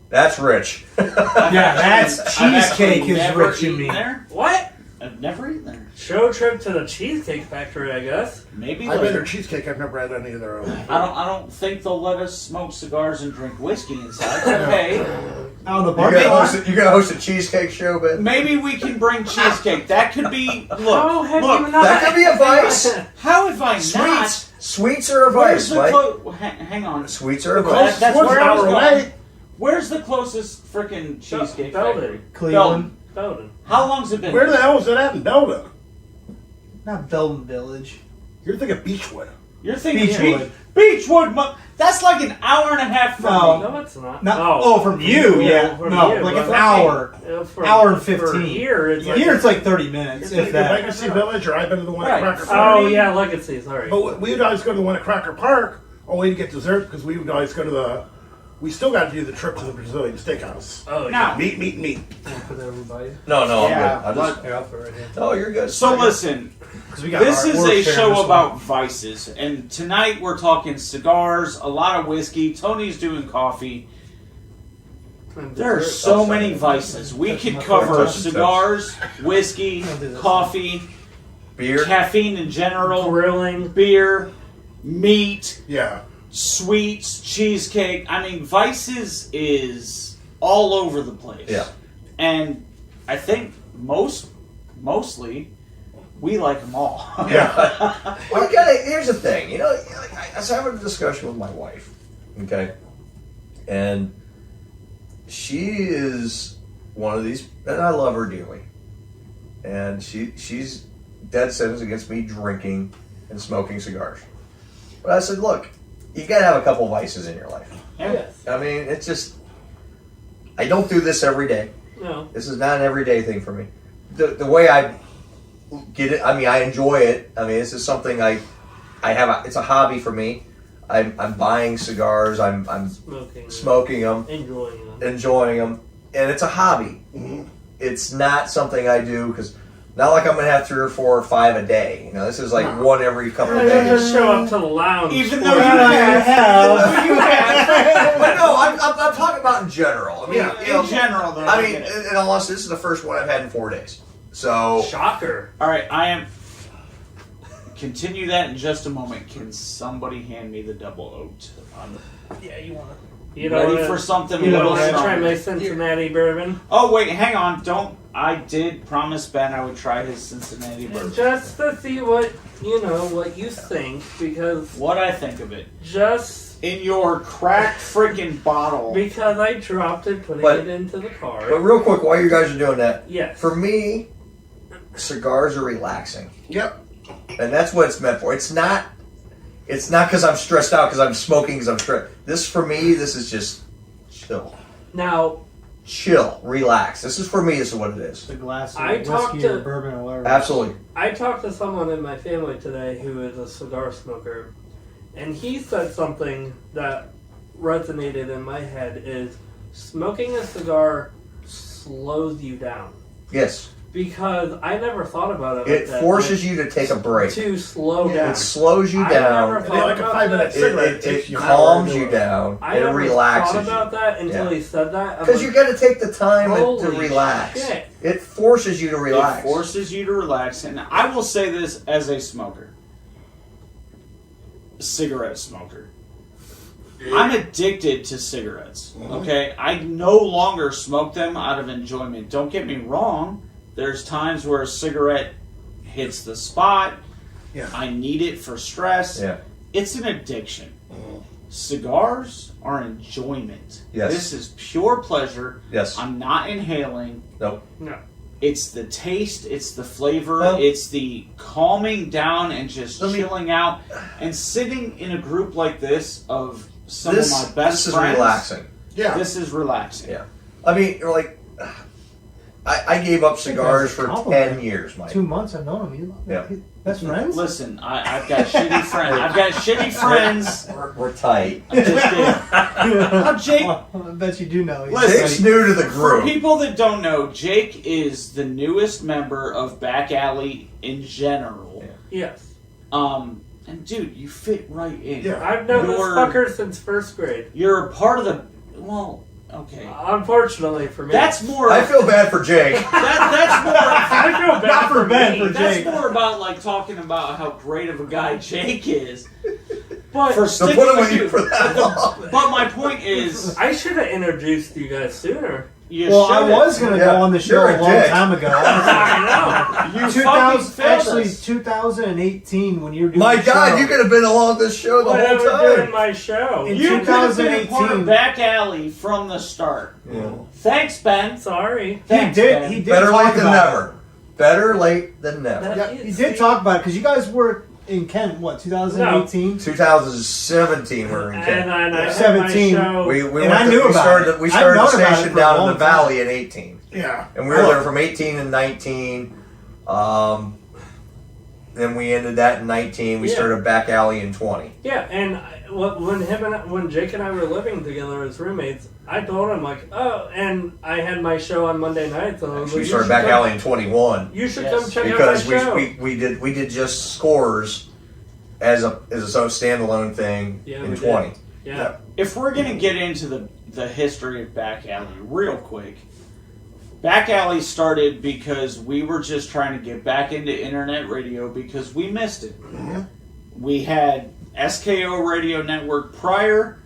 That's rich. Yeah, cheesecake is never rich in eaten me. there. What? I've never eaten there. Show trip to the Cheesecake Factory, I guess. Maybe I've been later. their cheesecake. I've never had any of their own. I don't think they'll let us smoke cigars and drink whiskey inside. Okay. Out of the You parking gonna lot. host a cheesecake show, Ben? Maybe we can bring cheesecake. That could be. Look, Oh, heck, look. even not. That could be a vice. How have I not? Sweets are a Where's vice, the Mike. hang on. Sweets are a The vice. closest- that's What's where an I was hour going. away? Where's the closest freaking cheesecake Belden. factory? Cleveland. Belden. How long's it been? Where the hell is it at in Belden? Not Belden Village. You're thinking Beechwood. You're thinking Beechwood. Beechwood. That's like an hour and a half from No. me. No, it's not. Not, oh, from you, yeah. from No, you, like but an hour. Hour and 15. Here, it's Here it's like 30 minutes, You're if thinking that. Legacy Village, or I've been to the one Right. at Cracker Park. Oh, yeah, Legacy, sorry. But we'd always go to the one at Cracker Park only to get dessert because we would always go to the. We still got to do the trip to the Brazilian steakhouse. Oh, Now, Meat. Put everybody. No, Yeah, I'm good. I just, Here, I'll put it right here. oh, you're good. so listen, We got this our- is we're a sharing show this one. about vices, and tonight we're talking cigars, a lot of whiskey. Tony's doing coffee. And There are dessert. so many vices. We could cover cigars, whiskey, coffee, Beer. caffeine in general, Grilling. beer, meat, Yeah. sweets, cheesecake. I mean, vices is all over the place. Yeah. And I think mostly we like them all. Yeah. Well, you gotta, here's the thing. You know, I was having a discussion with my wife, okay? And she is one of these, and I love her dearly. And she's dead set against me drinking and smoking cigars. But I said, look, you gotta have a couple vices in your life. Yeah. Yes. I mean, it's just, I don't do this every day. No. This is not an everyday thing for me. The way I get it, I mean, I enjoy it. I mean, this is something I have. It's a hobby for me. I'm buying cigars. I'm smoking them, enjoying them, and it's a hobby. Mm-hmm. It's not something I do because not like I'm gonna have 3 or 4 or 5 a day. You know, this is like one every couple of Just days. show up to the lounge. Even though you have. But no, I'm talking about in general. I mean, Yeah, you know, In general, though. I mean, in all honesty, this is the first one I've had in 4 days. So Shocker. All right, I am. Continue that in just a moment. Can somebody hand me the double oaked? Yeah, you want to. You Ready know, for something a You little know, I try my stronger? Cincinnati bourbon. Oh wait, hang on. Don't. I did promise Ben I would try his Cincinnati bourbon. Just to see what you think, because What I think of it just in your cracked freaking bottle. because I dropped it, putting But- it into the car. But real quick, while you guys are doing that, Yes. for me, cigars are relaxing, Yep. and that's what it's meant for. It's not because I'm stressed out because I'm smoking because I'm stressed. This for me, this is just Now, chill, relax. This is for me. This is what it is. The glass of I talked whiskey or to- bourbon or whatever. Absolutely. I talked to someone in my family today who is a cigar smoker, and he said something that resonated in my head is smoking a cigar slows you down. Yes, Because I never thought about it like it that. forces you to take a break. to slow Yeah. down. It slows you I down. never And then like a thought 5-minute about cigarette It takes you an hour calms to do you it. down. I It never relaxes thought you. about that until Yeah. he said that. I'm Because like, you got to take the time to Holy relax. shit. It forces you to relax. It forces you to relax, and I will say this as a smoker, cigarette smoker. I'm addicted to cigarettes. Okay, I no longer smoke them out of enjoyment. Don't get me wrong. There's times where a cigarette hits the spot. Yeah. I need it for stress. Yeah. It's an addiction. Cigars are enjoyment. Yes. This is pure pleasure. Yes. I'm not inhaling. Nope. No. It's the taste, it's the flavor, Well, it's the calming down and just Let me- chilling out and sitting in a group like this of some This, of my best this is friends. relaxing. Yeah. This is relaxing. Yeah. I mean, you're like, I gave up cigars for compliment. 10 years, Mike. 2 months I've known him. Yeah. Best friends? Listen, I've got shitty friends. I've got shitty friends. We're tight. I'm just kidding. Now, Jake, I bet you do know. Listen, Jake's new to the for group. people that don't know, Jake is the newest member of Back Alley in general. Yes. And dude, you fit right in. Yeah. I've known this You're- fucker since first grade. You're a part of the. Well, okay. Unfortunately for me. That's more. I feel bad for Jake. That's more. I feel bad Not for for Ben, me. for That's Jake. more about like talking about how great of a guy Jake is. But So sticking put him with with you for that long. But my point is, I should have introduced you guys sooner. you Well, I should've. was going to Yeah, go on the show you're a a long dick. time ago. I know. You fucking failed Actually, us. 2018 when you were doing My the God, show. you could have been along this show the What whole am I doing time. my show? In You could have been a part 2018. of Back Alley from the start. Yeah. Thanks, Ben. Sorry. He Thanks, did. Ben. He did Better talk late than about never. Better late than never. Yeah, He did talk about it because you guys were in Kent. What 2018? 2017, we were in And Kent. I had my 17. show. We And went I to, knew we about started, it. we I've started a known about it station for a down in long the valley in 18. Yeah. And we were there from 18 and 19. Then we ended that in 19. We Yeah. started Back Alley in 20. Yeah, and when Jake and I were living together as roommates, I told him like, oh, and I had my show on Monday nights, and I was We like, started you Back should Alley in 21 You should Yes. come check because out my show. we did just scores as a standalone thing Yeah, in we 20. yeah. If we're gonna get into the history of Back Alley real quick, Back Alley started because we were just trying to get back into internet radio because we missed it. We had SKO Radio Network prior.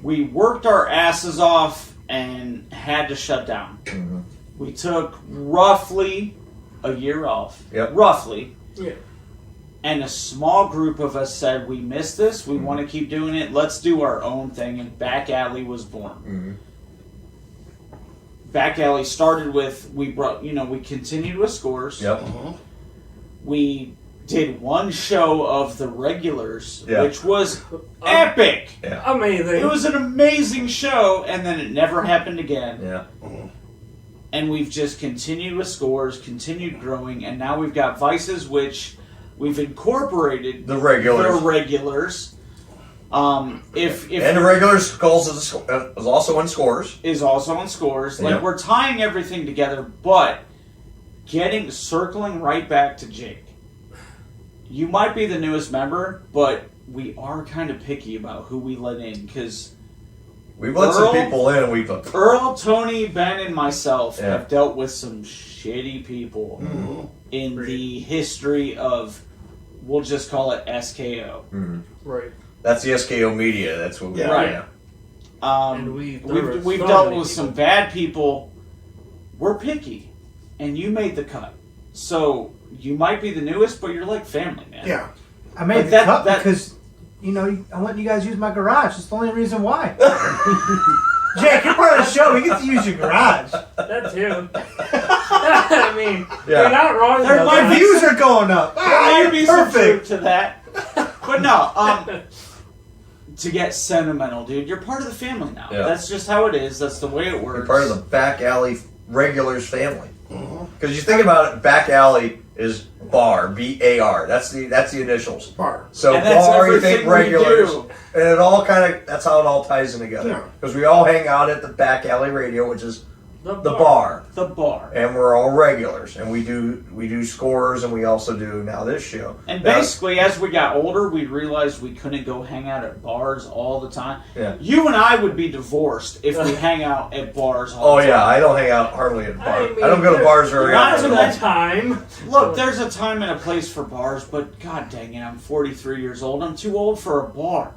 We worked our asses off and had to shut down. We took roughly a year off. Yep. Roughly. Yeah. And a small group of us said, we missed this, we want to keep doing it, let's do our own thing, and Back Alley was born. Back Alley started with, we continued with scores. Yep. We did one show of the regulars, Yeah. which was epic. Amazing. It was an amazing show, and then it never happened again. Yeah. And we've just continued with scores, continued growing, and now we've got Vices, which we've incorporated The regulars. the regulars. If And the regulars calls is also in scores. is also on scores. Like Yep. we're tying everything together, but circling right back to Jake. You might be the newest member, but we are kind of picky about who we let in because We've let some people in and we've Earl, Tony, Ben, and myself Yeah. have dealt with some shitty people in the history of, we'll just call it SKO. Right. That's the SKO media. That's what we Right. And we've We've so dealt many with some people. bad people. We're picky, and you made the cut. So you might be the newest, but you're like family, man. Yeah. I made But the that- cut that- because I'm letting you guys use my garage. That's the only reason why. Jake, you're part of the show. We get to use your garage. That too. I mean, Yeah. you're not wrong. There though. might My views are going up. There might be some truth Perfect. to that. But no, to get sentimental, dude, you're part of the family now. Yeah. That's just how it is. That's the way it works. You're part of the Back Alley regulars family. Because you think about it, Back Alley is bar, BAR. That's the initials. Bar. So And that's bar, you think everything we regulars, do. and it all that's how it all ties in together. Yeah. Because we all hang out at the Back Alley Radio, which is the bar. The bar. And we're all regulars, and we do scores, and we also do now this show. And Now- basically, as we got older, we realized we couldn't go hang out at bars all the time. Yeah. You and I would be divorced if we hang out at bars all Oh the time. yeah, I don't hang out hardly at bars. mean, I don't go to bars very not often. to at all. that time. Look, there's a time and a place for bars, but god dang it, I'm 43 years old. I'm too old for a bar.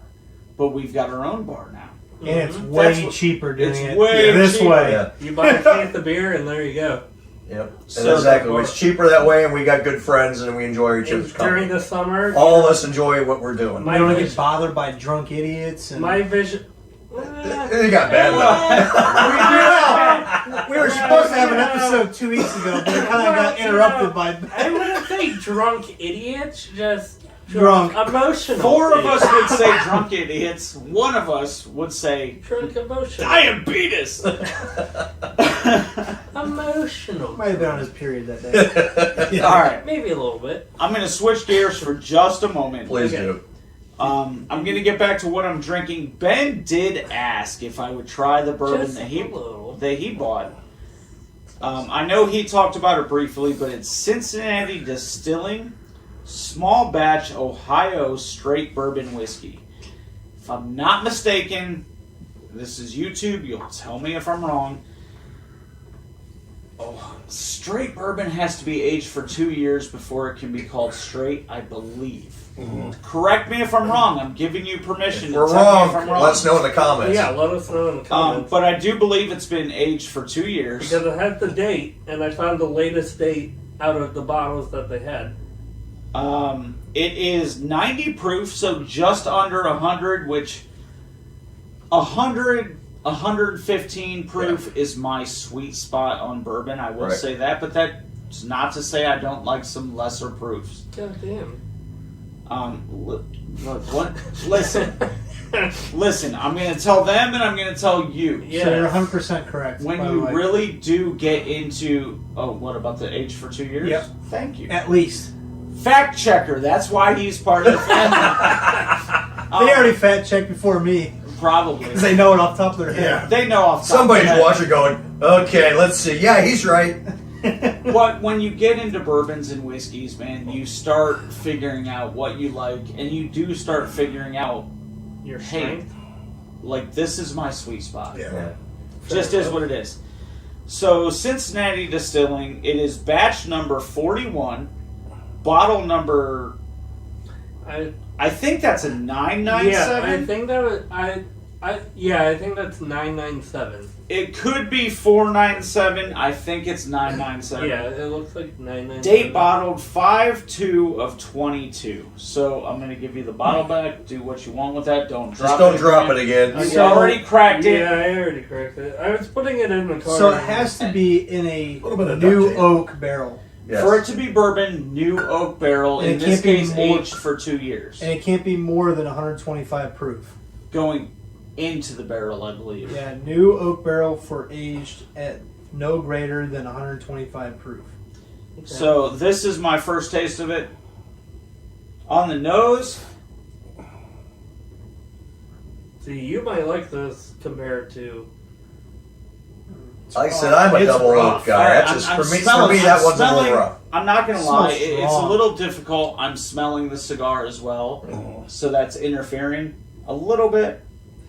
But we've got our own bar now. And it's That's way what- cheaper doing it's it way this cheaper. way. Yeah. You buy a case of beer and there you go. Yep. So- exactly. It's cheaper that way, and we got good friends, and we enjoy each other's During company. the summer, All of us enjoy what we're doing. I don't want to get bothered by drunk idiots. And my vision. It got bad enough. we were supposed to have an episode 2 weeks ago, but it kind of got interrupted by I wouldn't say drunk idiots, just Drunk. emotional. 4 of us idiots. would say drunk idiots. 1 of us would say Drunk emotional. diabetes. Emotional. might have been on his period that day. All right, Maybe a little bit. I'm going to switch gears for just a moment. Please Okay. do. I'm going to get back to what I'm drinking. Ben did ask if I would try the bourbon Just that a he little. bought. I know he talked about it briefly, but it's Cincinnati Distilling Small Batch Ohio Straight Bourbon Whiskey. If I'm not mistaken, this is YouTube, you'll tell me if I'm wrong. Oh, straight bourbon has to be aged for 2 years before it can be called straight, I believe. Correct me if I'm wrong. I'm giving you permission If to we're tell wrong, me if I'm wrong. let us know in the comments. Yeah, let us know in the comments. But I do believe it's been aged for 2 years. Because I had the date, and I found the latest date out of the bottles that they had. It is 90 proof, so just under 100, which 115 proof is my sweet spot on bourbon. I will Right. say that, but that's not to say I don't like some lesser proofs. God damn. Look, what? Listen, listen. I'm going to tell them, and I'm going to tell you. Yeah. So you're 100% correct. When by the you way. really do get into, what about the age for 2 years? Yep. Thank you. At least. Fact checker. That's why he's part of the family. They already fact checked before me. Probably. Because they know it off the top of their head. Yeah. They know off the top Somebody's of their head. watching going, okay, let's see. Yeah, he's right. But when you get into bourbons and whiskeys, man, you start figuring out what you like, and you do start figuring out, Your hey, strength. like, this is my sweet spot. Yeah. Just is what it is. So, Cincinnati Distilling, it is batch number 41, bottle number, I think that's a 997. Yeah, I think that was, I think that's 997. It could be 497. I think it's 997. Yeah, it looks like 997. Date bottled 5/2 of 22. So I'm gonna give you the bottle back. Do what you want with that. Don't drop it. Just don't drop it again. You So- already cracked it. Yeah, I already corrected it. I was putting it in the car. So it has to be in a Little bit of new duct tape. oak barrel. Yes. For it to be bourbon, new oak barrel. And In it this can't be case, more- aged for 2 years. And it can't be more than 125 proof. Going into the barrel, I believe. Yeah, new oak barrel for aged at no greater than 125 proof. Okay. So this is my first taste of it. On the nose, See, you might like this compared to. Like I said, I'm a It's double rough. oak guy. That's I'm just, smelling- for me, that I'm one's a smelling- little rough. I'm not gonna It lie, smells it's a strong. little difficult. I'm smelling the cigar as well, so that's interfering a little bit.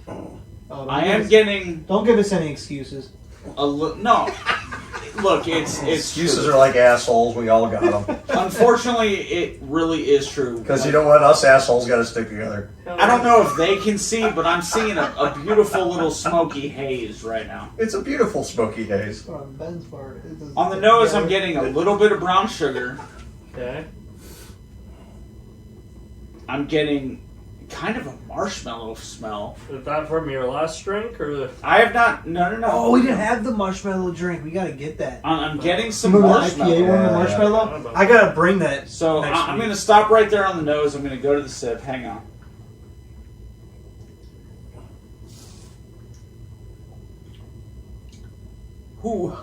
Oh, I am getting Don't give us any excuses. a little. No, look, it's Excuses true. are like assholes. We all got them. Unfortunately, it really is true. Because you know what? Us assholes got to stick together. I don't know if they can see, but I'm seeing a beautiful little smoky haze right now. It's a beautiful smoky haze. On Ben's part, On the nose, I'm getting a little bit of brown sugar. Okay. I'm getting kind of a marshmallow smell. Is that from your last drink or the? I have not. No. Oh, we didn't have the marshmallow drink. We gotta get that. I'm getting some Remember the IPA marshmallow. one, the Yeah, marshmallow? yeah. I gotta bring that. So next I'm week. going to stop right there on the nose. I'm going to go to the sip. Hang on. Ooh.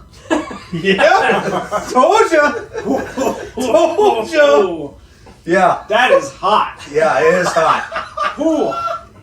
Yeah, told ya. Told ya. Ooh. Yeah, That is hot. yeah, it is hot. Ooh.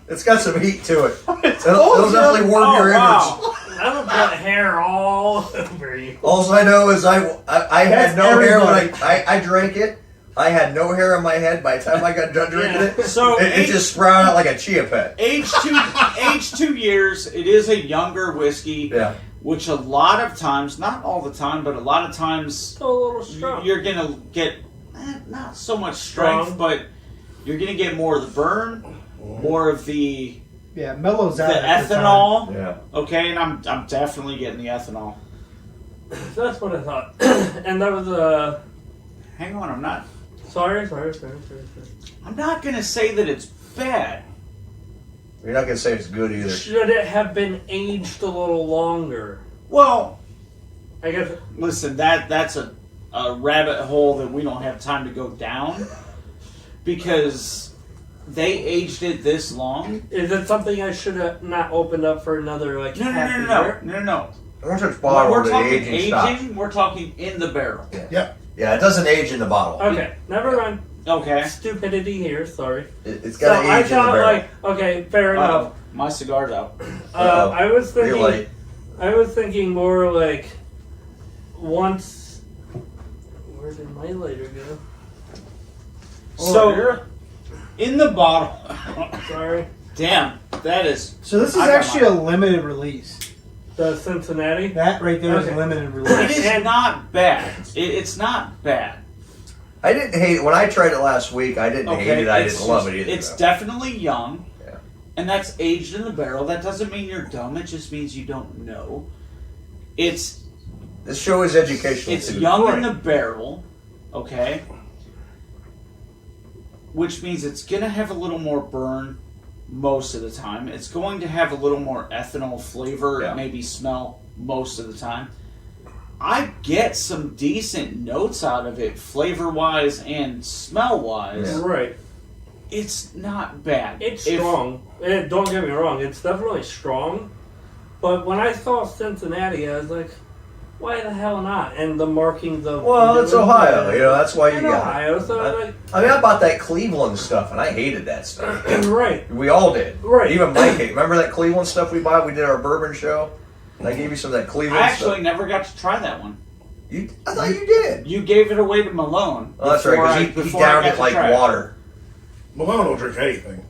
It's got some heat to it. told It'll ya. definitely warm Oh, your image. wow. I would put hair all over you. All I know is I had That's no hair when everybody. I drank it. I had no hair on my head by the time I got done drinking Yeah. it. So It just sprouted out like a chia pet. aged 2 years. It is a younger whiskey, Yeah. which a lot of times, not all the time, but a lot of times Still a little strong. you're going to get not so much strength, Strong. but you're going to get more of the burn, more of the Yeah, mellows out. the after time. ethanol. Yeah. Okay, and I'm definitely getting the ethanol. That's what I thought. And that was Hang on, I'm not. Sorry. I'm not gonna say that it's bad. You're not gonna say it's good either. Should it have been aged a little longer? Well, I guess. listen, that's a rabbit hole that we don't have time to go down because they aged it this long. Is it something I should have not opened up for another half a year? No. Once it's When bottled, we're the talking aging stops. aging, we're talking in the barrel. Yep. Yeah, it doesn't age in the bottle. Okay, never mind. Okay. Stupidity here. Sorry. It's So got to I age in the thought, barrel. okay, fair enough. My cigar's out. I was You're thinking. late. I was thinking more like once. Where did my lighter go? So, in the bottle. Sorry. Damn, that is. So this is I got actually a limited release. The Cincinnati. That right there is Okay. a limited It release. is not bad. It's not bad. I didn't hate it. When I tried it last week, I didn't hate it. I it's didn't love just- it either. It's though. definitely young. Yeah. And that's aged in the barrel. That doesn't mean you're dumb. It just means you don't know. It's This show is educational. It's too. young in the barrel, okay? Which means it's going to have a little more burn most of the time. It's going to have a little more ethanol flavor, Yeah. maybe smell most of the time. I get some decent notes out of it, flavor-wise and smell-wise. Yeah. Right. It's not bad. It's If- strong. Don't get me wrong. It's definitely strong. But when I saw Cincinnati, I was like, why the hell not? And the markings of... Well, it's Ohio. You know, that's why you in got it. Ohio, so I was I mean, I bought that Cleveland stuff, and I hated that stuff. like, right. We all did. Right. Even Mike hated. Remember that Cleveland stuff we bought? We did our bourbon show, and I gave you some of that Cleveland I actually stuff. never got to try that one. I thought you did. You gave it away to Malone. Oh, that's right, before I- because he before I downed got it to like try water. Malone will drink anything.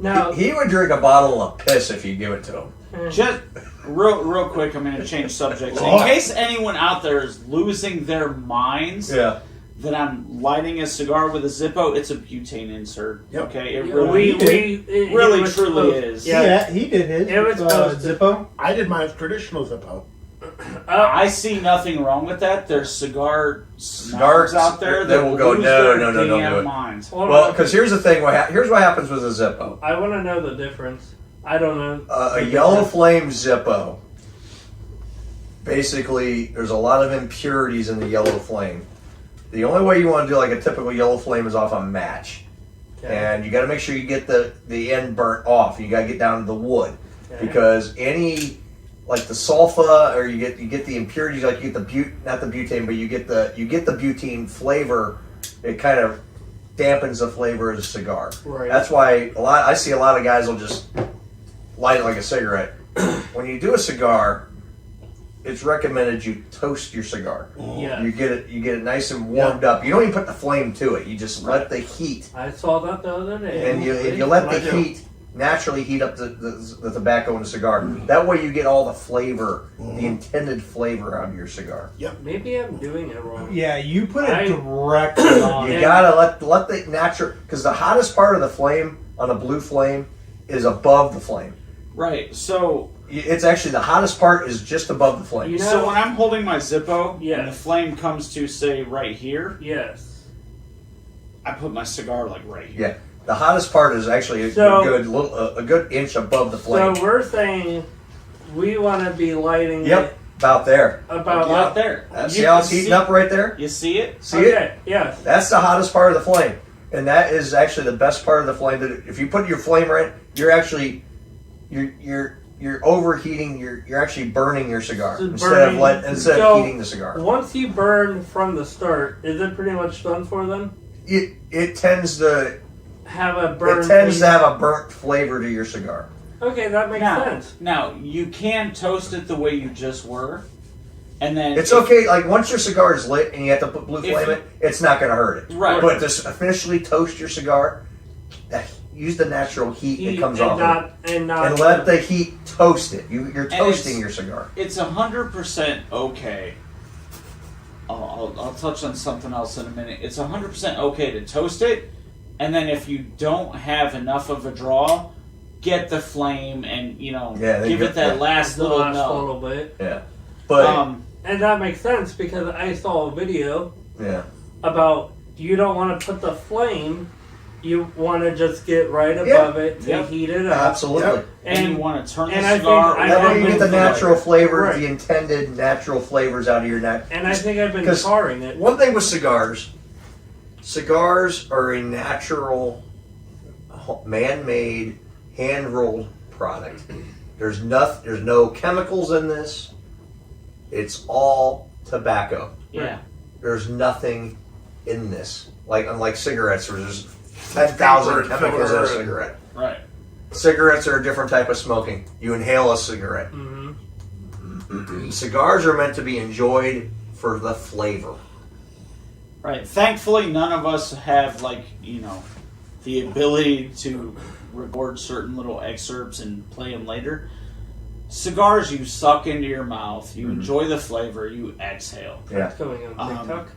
Now, He would drink a bottle of piss if you give it to him. Just real quick, I'm going to change subjects. In What? case anyone out there is losing their minds Yeah. that I'm lighting a cigar with a Zippo, it's a butane insert. Yep. Okay, it we really, it really was truly supposed- is. Yeah. Yeah, he did his. It was supposed to. Zippo. I did mine traditional Zippo. I see nothing wrong with that. There's cigar Cigar snobs out there that that will go, lose no, their no, don't do damn it. minds. Hold Well, on. because here's the thing. Here's what happens with a Zippo. I want to know the difference. I don't know. A yellow flame Zippo. Basically, there's a lot of impurities in the yellow flame. The only way you want to do like a typical yellow flame is off a match. Okay. And you got to make sure you get the end burnt off. You got to get down to the wood. Okay. Because any, like the sulfa, or you get the impurities, like you get the not the butane, but you get the butane flavor. It kind of dampens the flavor of the cigar. Right. That's why I see a lot of guys will just light it like a cigarette. When you do a cigar, it's recommended you toast your cigar. Yeah. You get it nice and warmed up. You don't even put the flame to it. You just let the heat, I saw that the other day. and you let the I do. heat naturally heat up the tobacco in the cigar. That way you get all the flavor, the intended flavor out of your cigar. Maybe I'm doing it wrong. Yeah, you put it I- directly on. You Yeah. gotta let the natural, because the hottest part of the flame on a blue flame is above the flame. Right. So It's actually the hottest part is just above the flame. You know- so when I'm holding my Zippo Yes. and the flame comes to say right here, Yes. I put my cigar like right here. Yeah, the hottest part is actually a good inch above the flame. So we're saying we want to be lighting Yep, it about there. about Out there. See You how can it's heating see- up right there? You see it? See it? Okay. Yes. That's the hottest part of the flame, and that is actually the best part of the flame. That if you put your flame right, you're actually you're overheating. You're actually burning your cigar So instead burning- of so- heating the cigar. Once you burn from the start, is it pretty much done for them? It tends to Have a burn. to have a burnt flavor to your cigar. Okay, that makes sense. Now you can toast it the way you just were, and then It's okay. Like once your cigar is lit and you have to put blue If flame you- in, it's not going to hurt it. Right. But to officially toast your cigar, use the natural heat that comes off it. And not. And let the heat toast it. You're it's- toasting your cigar. It's 100% okay. I'll touch on something else in a minute. It's 100% okay to toast it, and then if you don't have enough of a draw, get the flame and Yeah, then give you- it that last the little last note. little bit. Yeah. But And that makes sense because I saw a video Yeah. about you don't want to put the flame, you want to just get right above it to Yep. heat it up. Absolutely. Yep. And you want to turn the and I cigar. think- That way you I've get the been- natural flavors, Right. the intended natural flavors out of your neck. And I think I've been 'Cause charring it. One thing with cigars are a natural, man-made, hand-rolled product. There's no chemicals in this. It's all tobacco. Yeah. There's nothing in this. Like unlike cigarettes, where there's 10,000 chemicals in a cigarette. Right. Cigarettes are a different type of smoking. You inhale a cigarette. Mm-hmm. Cigars are meant to be enjoyed for the flavor. Right. Thankfully, none of us have, like, you know, the ability to record certain little excerpts and play them later. Cigars, you suck into your mouth, you enjoy the flavor, you exhale. Yeah. That's going on TikTok.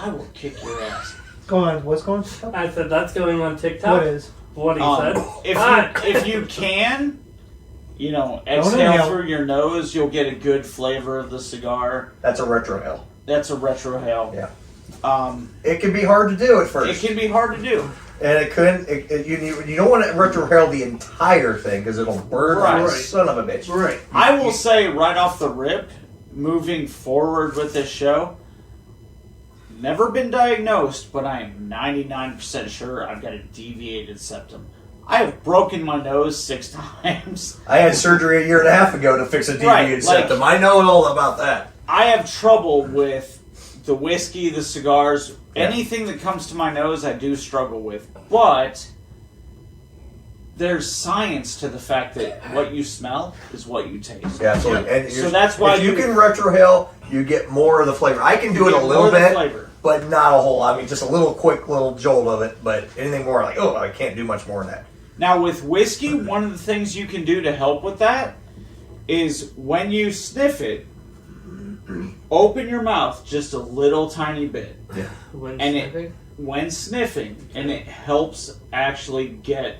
I will kick your ass. Go on. What's going on? I said that's going on TikTok. What is? What he said. If you can, you know, exhale inhale. through your nose, you'll get a good flavor of the cigar. That's a retrohale. That's a retrohale. Yeah. It It can be hard to do at first. can be hard to do. And it couldn't. You don't want to retrohale the entire thing because it'll burn like a Right. son of a bitch. Right. I will say right off the rip, moving forward with this show, never been diagnosed, but I am 99% sure I've got a deviated septum. I have broken my nose 6 times. I had surgery a year and a half ago to fix a deviated like- septum. I know all about that. I have trouble with the whiskey, the cigars, Yeah. anything that comes to my nose I do struggle with. But there's science to the fact that what you smell is what you taste. Yeah, absolutely. And So that's why if you you- can retrohale, you get more of the flavor. I can do it a Get little more of the bit, flavor. but not a whole lot. I mean, just a little quick little jolt of it. But anything more, like, oh, I can't do much more than that. Now, with whiskey, one of the things you can do to help with that is when you sniff it, open your mouth just a little tiny bit When and it- sniffing. when sniffing, and it helps actually get,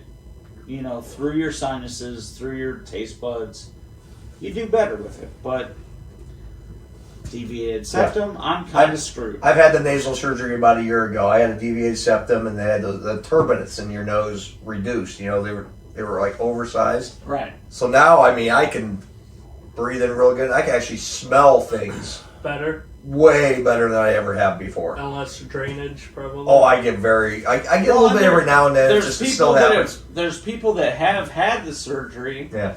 you know, through your sinuses, through your taste buds. You do better with it, but deviated septum, I'm kind of screwed. I've had the nasal surgery about a year ago. I had a deviated septum, and they had the turbinates in your nose reduced. You know, they were like oversized. Right. So now, I mean, I can breathe in real good. I can actually smell things Better. way better than I ever have before. Less drainage, probably. Oh, I get a little bit every now and then. It There's just still people that happens. there's people that have had the surgery Yeah.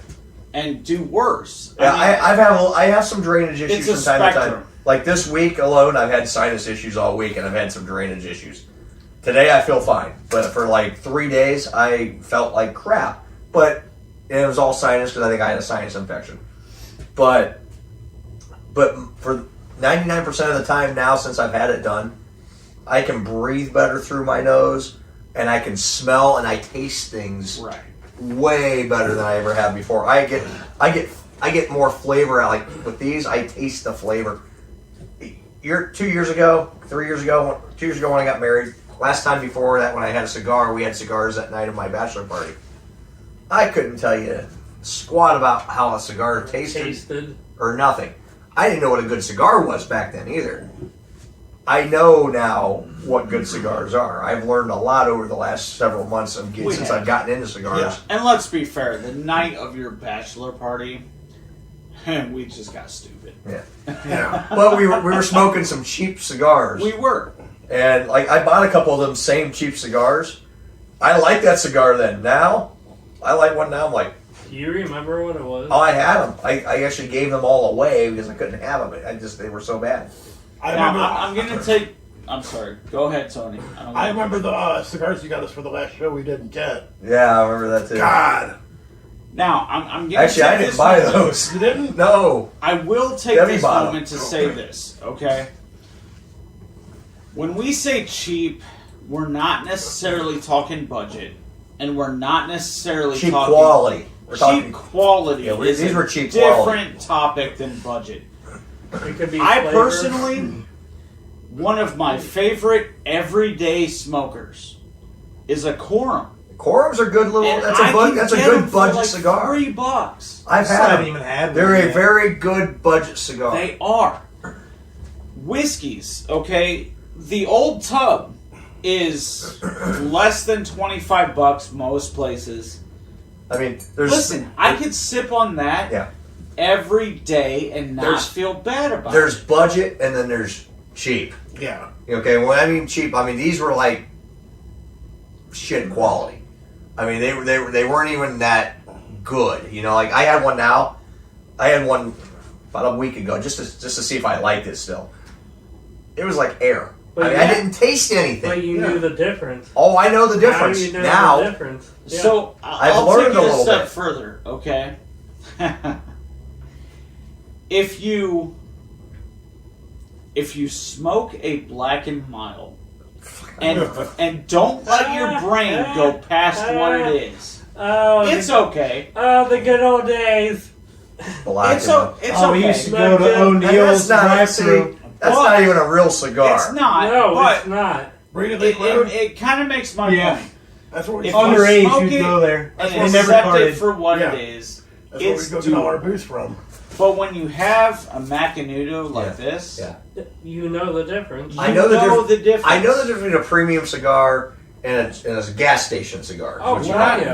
and do worse. Yeah, mean, I have some drainage issues It's a from time to spectrum. time. Like this week alone, I've had sinus issues all week, and I've had some drainage issues. Today, I feel fine, but for like 3 days, I felt like crap. But it was all sinus because I think I had a sinus infection. But for 99% of the time now, since I've had it done, I can breathe better through my nose, and I can smell and I taste things right. way better than I ever have before. I get more flavor out. Like with these, I taste the flavor. 2 years ago, 3 years ago, 2 years ago when I got married, last time before that when I had a cigar, we had cigars that night of my bachelor party. I couldn't tell you squat about how a cigar tasted or nothing. I didn't know what a good cigar was back then either. I know now what good cigars are. I've learned a lot over the last several months since I've gotten into cigars. Yeah. And let's be fair, the night of your bachelor party, we just got stupid. Yeah. Yeah. Well, we were smoking some cheap cigars. We were. And like I bought a couple of them same cheap cigars. I like that cigar then. Now, I like one now. I'm like, Do you remember what it was? oh, I had them. I actually gave them all away because I couldn't have them. They were so bad. I'm going to take... I'm sorry. Go ahead, Tony. I remember the cigars you got us for the last show we didn't get. Yeah, I remember that too. God. Now, I'm going to Actually, I didn't buy those. You didn't? No. I will take Debbie this bought 'em. moment to say this, okay? When we say cheap, we're not necessarily talking budget, and we're not necessarily Cheap talking... quality. We're Cheap talking. quality Yeah, is these a were cheap different quality. topic than budget. It could be I flavor. personally, one of my favorite everyday smokers is a Quorum. Quorums are good little. And That's I can a get good them for budget like cigar. $3. I've I had haven't them. even had one. They're a yet. very good budget cigar. They are. Whiskeys, okay? The old tub is less than $25 most places. I mean, there's. Listen, I could sip on that Yeah. every day and not There's- feel bad about There's it. budget and then there's cheap. Yeah. Okay, when I mean cheap, I mean these were like shit quality. I mean they weren't even that good. You know, like I had one now. I had one about a week ago just to see if I liked it still. It was like air. But I mean, yeah. I didn't taste anything. But you knew the difference. Oh, I know the difference Now you know now. the difference. Yeah. So I've I'll learned take a it a little step bit. further, okay? If you smoke a black and mild and don't let your brain go past what it is, oh, it's okay. Oh, the good old days. Black It's, and- it's Oh, we okay. used to go to And O'Neill's that's drive-thru. not even a real cigar. It's not, No, but it's not. Bring it, it kind of makes my Yeah. point. That's what we. If That's you Underage, smoke you'd it go there. and That's never accept carded. it for what Yeah. it is, where we it's go get all our doable. booze from. But when you have a Macanudo like Yeah. this, Yeah. You know the difference. I know the difference. I know the difference between a premium cigar and a gas station cigar. Oh, Which you wow. have. Yeah.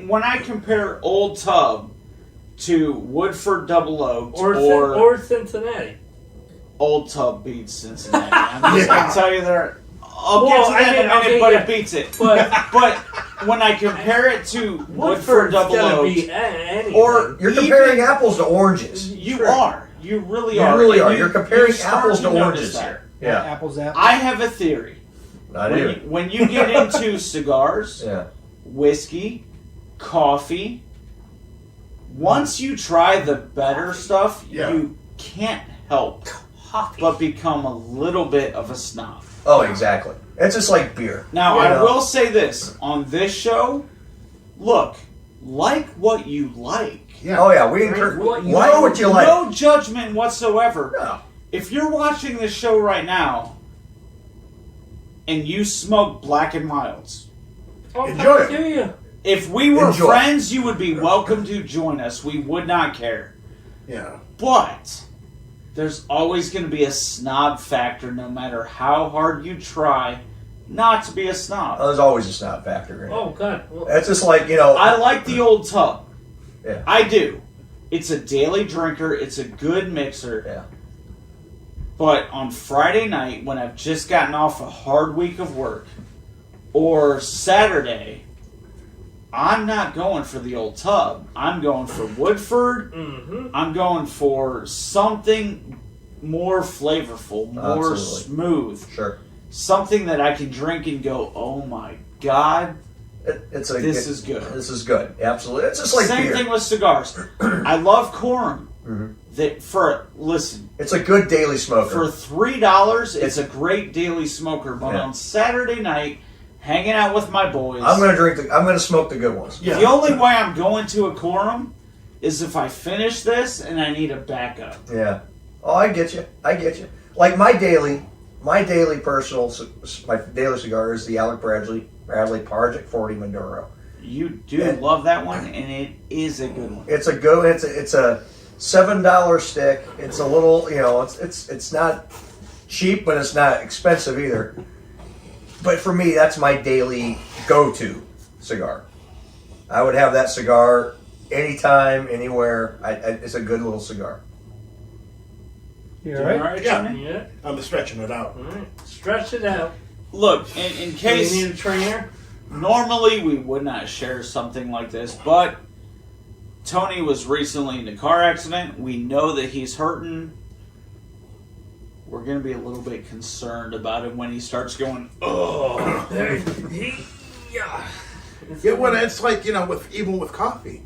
When I compare Old Tub to WoodFord Double Oaked or Cincinnati. Old Tub beats Cincinnati, I'm just gonna tell you there. I'll get Well, to that I mean, in a minute, okay, but yeah. it beats it. But But when I compare it to WoodFord Woodford's Double gonna Oaked, be anything. or You're even- comparing apples to oranges. you Sure. are. You really You are. really And are. You're comparing start apples to notice oranges that. here. Yeah. Apples, apples. I have a theory. I do. When you get into cigars, Yeah. whiskey, coffee, once you try the better stuff, Yeah. you can't help but become a little bit of a snob. Oh, exactly. It's just like beer. Now, You I know? will say this on this show, look, like what you like. Yeah. Oh yeah, we encourage. What you Like like. what you like. No judgment whatsoever. No. If you're watching this show right now and you smoke black and milds, I'll Enjoy talk it. to you. if we were Enjoy. friends, you would be welcome to join us. We would not care. Yeah. But there's always going to be a snob factor no matter how hard you try not to be a snob. There's always a snob factor in it. Oh God. Well, It's just like, you know. I like the Old Tub. Yeah. I do. It's a daily drinker. It's a good mixer. Yeah. But on Friday night, when I've just gotten off a hard week of work, or Saturday, I'm not going for the Old Tub. I'm going for Woodford. mm-hmm. I'm going for something more flavorful, more Absolutely. smooth. Sure. Something that I can drink and go, oh my God, This is good. This is good. Absolutely. It's just like Same beer. thing with cigars. I love Quorum. Mhm. Listen, It's a good daily smoker. for $3, it's a great daily smoker. But Yeah. on Saturday night, hanging out with my boys, I'm gonna smoke the good ones. Yeah. the only way I'm going to a Quorum is if I finish this and I need a backup. Yeah. Oh, I get you. Like my daily personal, my daily cigar is the Alec Bradley Project 40 Maduro. You do Yeah. love that one, and it is a good one. It's a $7 stick. It's a little, you know, it's not cheap, but it's not expensive either. But for me, that's my daily go-to cigar. I would have that cigar anytime, anywhere. It's a good little cigar. You Doing alright? all right, Yeah. Jimmy? Yeah. I'm stretching it out. All right. Stretch it out. Look, in Do you case need a trainer? normally we would not share something like this, but Tony was recently in a car accident. We know that he's hurting. We're going to be a little bit concerned about him when he starts going, oh. Yeah. Yeah, well, it's like, you know, even with coffee.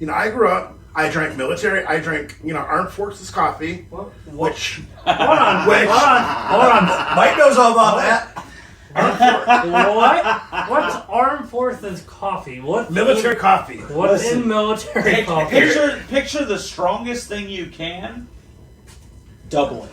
You know, I grew up, I drank military, I drank, you know, armed forces coffee, What? which, Hold on. Which- Hold on. Mike knows all about that. What? What's armed forces coffee? What's military coffee. What's Listen, in military coffee? Picture the strongest thing you can, double it.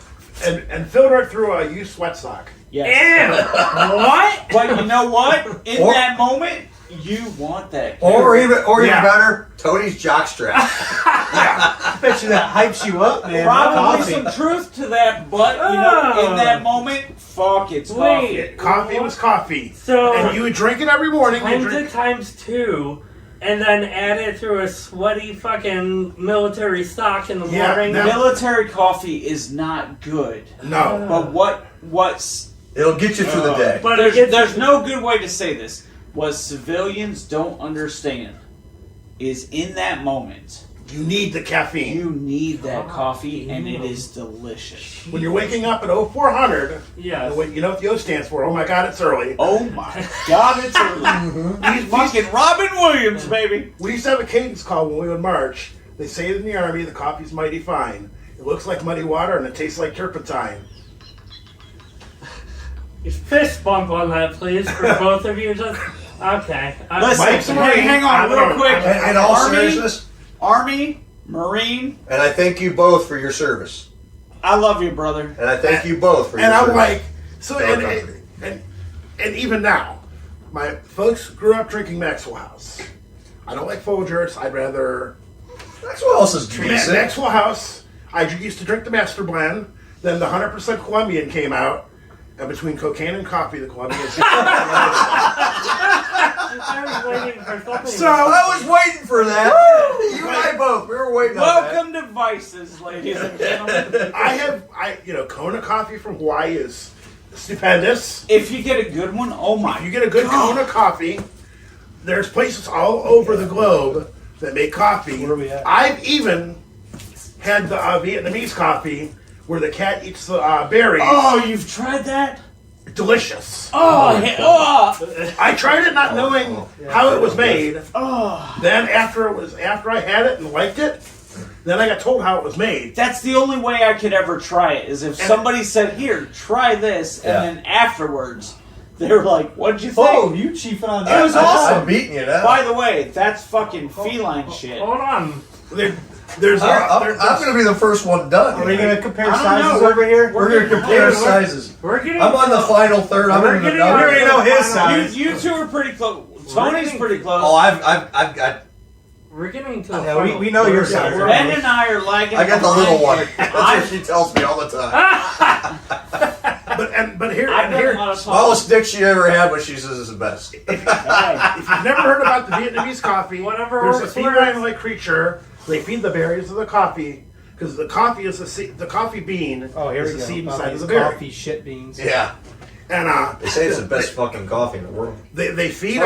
And filter it through a used sweat sock. Yes. Ew. What? But you know what? In Or- that moment, you want that. Or even Yeah. better, Tony's jockstrap. I bet you that hypes you up, man. Probably Coffee. some truth to that, but you know, in that moment, fuck, it's coffee. Wait. Coffee was coffee. So And you would drink it every morning. You times drink, it times 2, and then add it through a sweaty fucking military sock in the Yeah, morning. that- Military coffee is not good. no. But what's It'll get you through the day. But it there's gets no good way to say this. What civilians don't understand is in that moment You need the caffeine. you need that coffee and it is delicious. When you're waking up at 0400, Yes. you know what the O stands for. Oh my God, it's early. Oh my god, it's early. He's fucking Robin Williams, baby. We used to have a cadence call when we would march. They say it in the Army, the coffee's mighty fine. It looks like muddy water and it tastes like turpentine. Fist bump on that, please, for both of you. Just okay. Listen, Mike's hang on real quick. In all seriousness, Army, Marine, and I thank you both for your service. I love you, brother. And I thank you both for your And I'm service. like, so, to our company. and even now, my folks grew up drinking Maxwell House. I don't like Folgers. I'd rather Maxwell House is decent. Maxwell House. I used to drink the Master Blend. Then the 100% Colombian came out. And between cocaine and coffee, the Colombian is I was waiting for something. So- I was waiting for that. You and I both. We were waiting on that. Welcome to Vices, ladies and gentlemen. Kona coffee from Hawaii is stupendous. If you get a good one, oh my You get a good God. Kona coffee. There's places all over the globe that make coffee. Where are we at? I've even had the Vietnamese coffee where the cat eats the berries. Oh, you've tried that? Delicious. Oh, I tried it not knowing how it was made. oh. Then after I had it and liked it, then I got told how it was made. That's the only way I could ever try it, is if somebody said, here, try this, and Yeah. then afterwards, they were like, what'd you think? Oh, you chiefing on It that. was awesome. I'm beating you now. By the way, that's fucking feline shit. Hold on. There's I'm going to be the first one done. Are we going to compare I don't sizes know. over here? We're going to compare sizes. We're getting. I'm on the final third. I'm We're in the getting double. on We already know his final- size. You two are pretty close. Tony's pretty close. Oh, I've got. We're getting to the Yeah, final we know your third. size. Ben and I are lagging. I got the little one. behind. That's what she tells me all the time. but here I've done here a lot of Smallest dick she ever had, but she says is the best. Hey, if you've never heard about the Vietnamese coffee, Whatever there's a works for feline-like creature. They feed the berries of the coffee because the coffee is the coffee bean. Oh, here is we the go. seed About inside of these the berry. coffee shit beans. Yeah. And They say it's the best fucking coffee in the world. they feed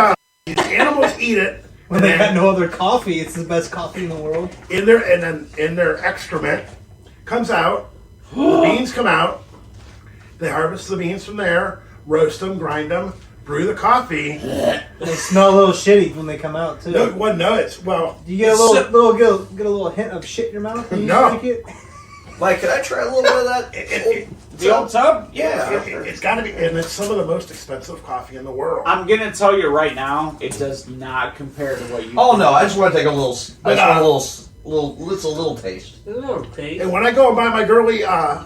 these animals eat it. When and they then got no other coffee, it's the best coffee in the world. in their excrement comes out. The beans come out. They harvest the beans from there, roast them, grind them, brew the coffee. They smell a little shitty when they come out too. No, it's well. Do you get a get a little hint of shit in your mouth when you No. drink it? Mike, can I try a little bit of that? the old tub? It's got to be, and it's some of the most expensive coffee in the world. I'm gonna tell you right now, it does not compare to what you. Oh no, I just want to take a little. I just want a little. It's a little taste. A little taste. And when I go and buy my girly, Yeah,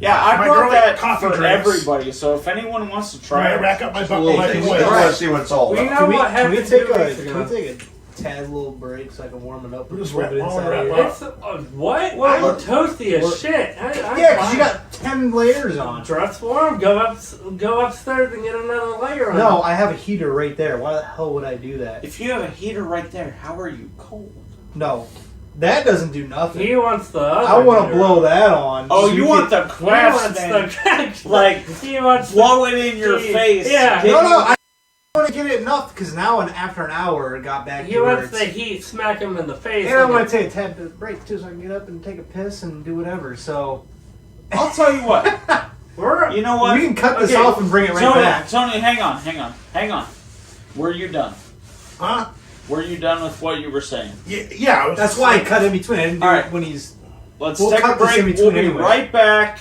My I girl brought that coffee for drinks. everybody. So if anyone wants to when try I it, rack up my A bucket little like taste. a I whiz. want to see what it's all We about. know Can we, what can happened we take 2 a weeks ago. tad little break so I can warm it up? Just Rub it wrap- inside wrap here? up. It's what? Well, we're toasty as shit. Yeah, because you got 10 layers on. dress warm. Go upstairs and get another layer on. No, I have a heater right there. Why the hell would I do that? if you have a heater right there, how are you cold? No, that doesn't do nothing. He wants the other. I want to heater. blow that on. Oh, so you can- want the He wants craftsman? the Like, he wants blow it in your Jeez. face. Yeah. Get No, you- no, I want to get it enough because now, after an hour, it got back He to where wants the it's... heat. Smack him in the face. And I like want a- to take a tad bit of break too, so I can get up and take a piss and do whatever. So I'll tell you what. We're You know what? we can cut this Okay, off and bring it right Tony, back. Tony, hang on. Were you done? Huh? Were you done with what you were saying? Yeah. I was That's just why I like- cut in between. I didn't do All it right. when he's. Let's We'll take a cut this break. in We'll between be anyway. right back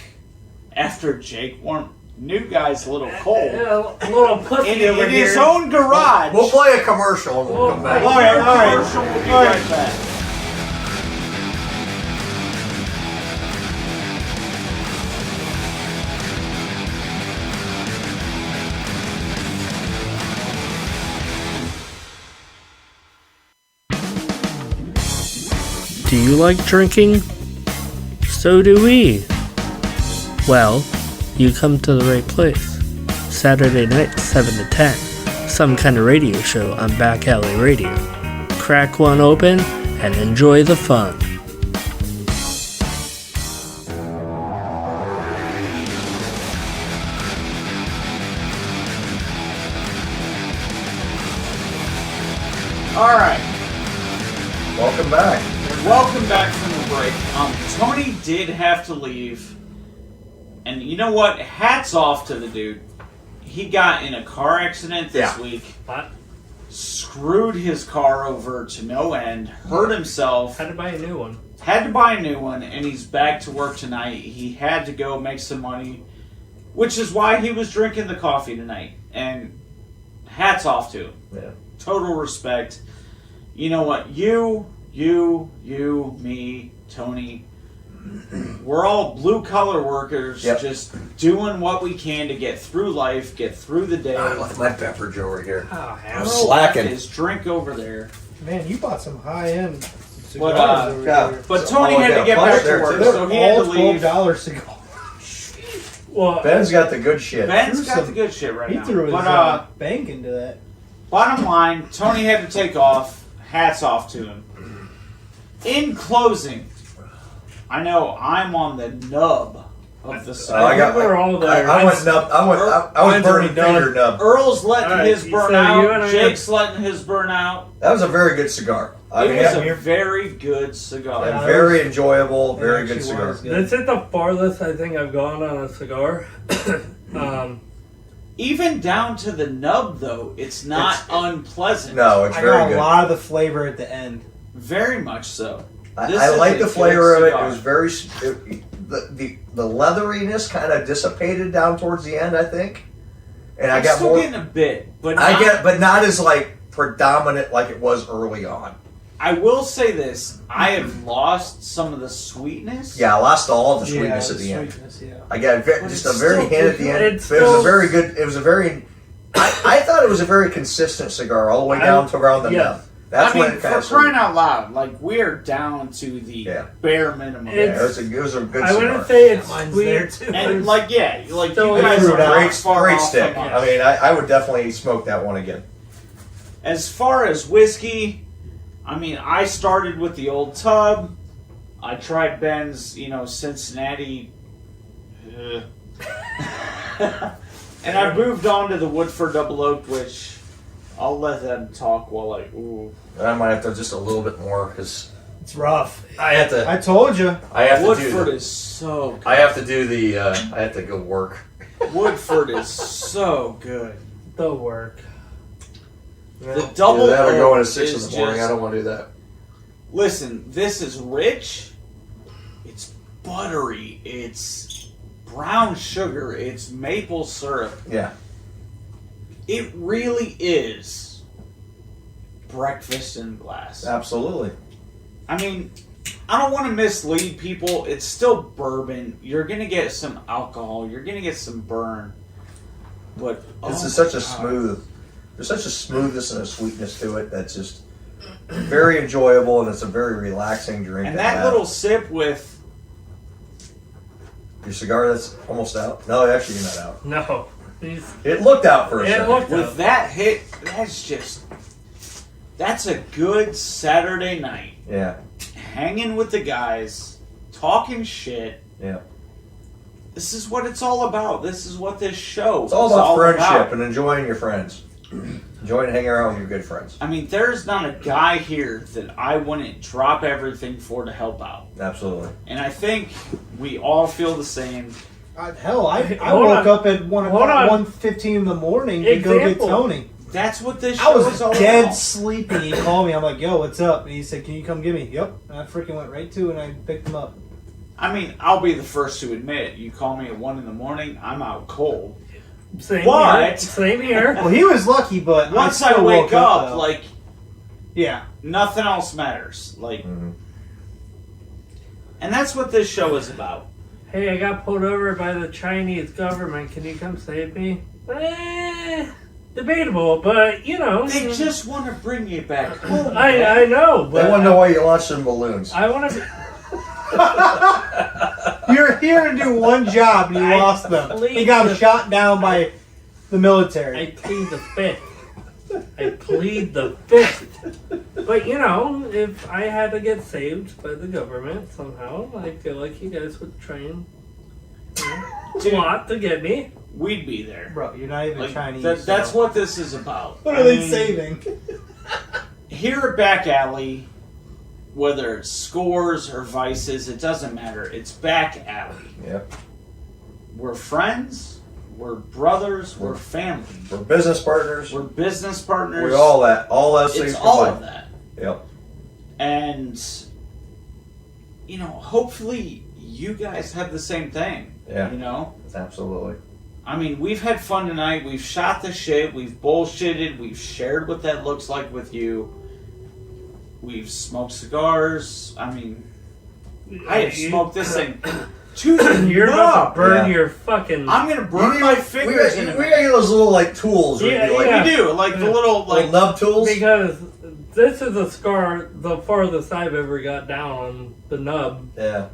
after Jake warmed. New guy's a little cold. a little pussy over In here. his own garage. We'll play a commercial and we'll come All back. right, all right. We'll be All right. right back. Do you like drinking? So do we. Well, you come to the right place. Saturday night, 7 to 10. Some kind of radio show on Back Alley Radio. Crack one open and enjoy the fun. All right. Welcome back. Welcome back from the break. Tony did have to leave. And you know what? Hats off to the dude. He got in a car accident this week. What? Screwed his car over to no end. Hurt himself. Had to buy a new one. And he's back to work tonight. He had to go make some money, which is why he was drinking the coffee tonight. And hats off to him. Yeah. Total respect. You know what? You, me, Tony, we're all blue-collar workers, just doing what we can to get through life, get through the day. I left my beverage over here. Oh, I'm slacking. His drink over there. Man, you bought some high-end cigars But, over yeah. here. But Tony had to get back to work, so he had to leave. $12 cigars. Well, Ben's got the good shit. Ben's got the good shit right He now. threw his But, bank into that. bottom line, Tony had to take off. Hats off to him. In closing, I know I'm on the nub of the side. I went nub. I was burning finger nub. Earl's letting his burn out. I Jake's letting his burn out. That was a very good cigar. It was a very good cigar. And very enjoyable, very good cigar. this is the farthest I think I've gone on a cigar. Even down to the nub, though, it's not unpleasant. No, it's I very got good. a lot of the flavor at the end. Very much so. I like the flavor of it. It cigar. was very the leatheriness kind of dissipated down towards the end, I think. And I'm I got still more. getting a bit, but But not as like predominant like it was early on. I will say this: I have lost some of the sweetness. Yeah, I lost all of the sweetness at the end. Yeah. I got just a it's very still hint at the good. end. But it was a very good. It was a very. I thought it was a very consistent cigar all the way down to around the nub. That's I mean, when it kind for of crying out loud, like we're down to the bare minimum. Yeah, it was a good cigar. I wouldn't say it's Mine's sweet. there too. And like you So guys are not great far off stick. from us. I mean, I would definitely smoke that one again. As far as whiskey, I mean, I started with the old tub. I tried Ben's, Cincinnati. And I moved on to the WoodFord Double Oaked, which I'll let them talk while I might have to just a little bit more because It's rough. I have to. I told you. I have Woodford to do. is so good. I have to do the. I have to go work. Woodford is so good. The work. The double Either that or going at oak 6 in is the morning. just- I don't want to do that. Listen, this is rich. It's buttery. It's brown sugar. It's maple syrup. Yeah. It really is breakfast in glass. Absolutely. I mean, I don't want to mislead people. It's still bourbon. You're going to get some alcohol. You're going to get some burn. But This oh is such my a God. smooth. There's such a smoothness and a sweetness to it that's just very enjoyable, and it's a very relaxing drink. And to that have. little sip with Your cigar that's almost out. No, actually, you're not out. No. These, It looked out for a It second. looked- with that hit, that's a good Saturday night. Yeah. Hanging with the guys, talking shit. Yeah. This is what it's all about. This is what this show It's all is about friendship about. and enjoying your friends. Enjoying hanging around with your good friends. I mean, there's not a guy here that I wouldn't drop everything for to help out. Absolutely. And I think we all feel the same. Hell, I Hold woke on. up at 1 Hold o'clock, on. 1:15 in the morning to go get Example. Tony. That's what this I show is was all dead about. sleepy. He called me. I'm like, yo, what's up? And he said, can you come get me? Yep. And I freaking went right to it, and I picked him up. I mean, I'll be the first to admit, you call me at 1 in the morning, I'm out cold. same What? here. Same here. Well, he was lucky, but Once I, I still wake woke up, though. like, yeah. nothing else matters. Like, Mm-hmm. and that's what this show is about. Hey, I got pulled over by the Chinese government. Can you come save me? debatable, but you know. They just want to bring you back home. I know, but They want to know why you launched some balloons. I want to. You're here to do one job and you I lost them. plead He got the- shot down by the military. I plead the fifth. I plead the fifth. But you know, if I had to get saved by the government somehow, I feel like you guys would try and plot to get me. We'd be there. Bro, you're not even Like, Chinese. that's so- what this is about. What I are they mean, saving? Here at Back Alley, whether it's scores or vices, it doesn't matter. It's Back Alley. Yep. We're friends, we're brothers, we're family. We're business partners. We're business partners. We're all that. All those things. It's all combined. of that. Yep. And, you know, hopefully you guys have the same thing. Yeah. You know? Absolutely. I mean, we've had fun tonight. We've shot the shit. We've bullshitted. We've shared what that looks like with you. We've smoked cigars. I mean, I have smoked this thing to the You're about to nub. burn Yeah. your fucking. I'm gonna burn my fingers in We it. got those little like tools. where Yeah, you, like, yeah. We do, like the little, like, little nub tools. Because this is a scar the farthest I've ever got down on the nub. Yeah.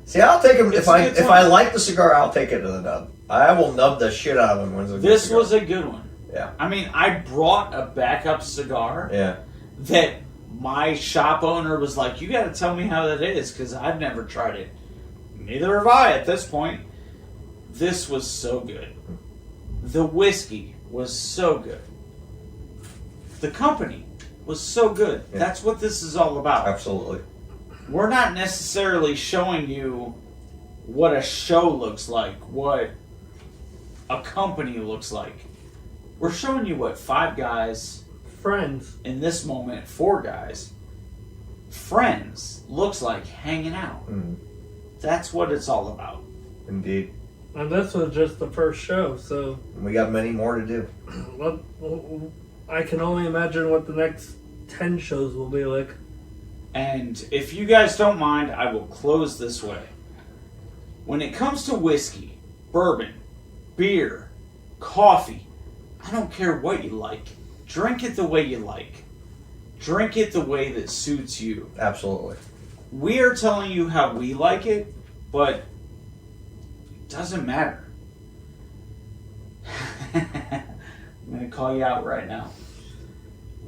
See, I'll take them It's if a good I time. like the cigar. I'll take it to the nub. I will nub the shit out of them when it's a good this cigar. was a good one. Yeah. I mean, I brought a backup cigar Yeah. that my shop owner was like, you gotta tell me how that is, because I've never tried it. Neither have I at this point. This was so good. The whiskey was so good. The company was so good. Yeah. That's what this is all about. Absolutely. We're not necessarily showing you what a show looks like, what a company looks like. We're showing you what 5 guys, Friends. in this moment, 4 guys, friends, looks like hanging out. Mm, That's what it's all about. indeed. And this was just the first show, so We got many more to do. what, I can only imagine what the next 10 shows will be like. And if you guys don't mind, I will close this way. When it comes to whiskey, bourbon, beer, coffee, I don't care what you like. Drink it the way you like. Drink it the way that suits you. Absolutely. We are telling you how we like it, but it doesn't matter. I'm going to call you out right now.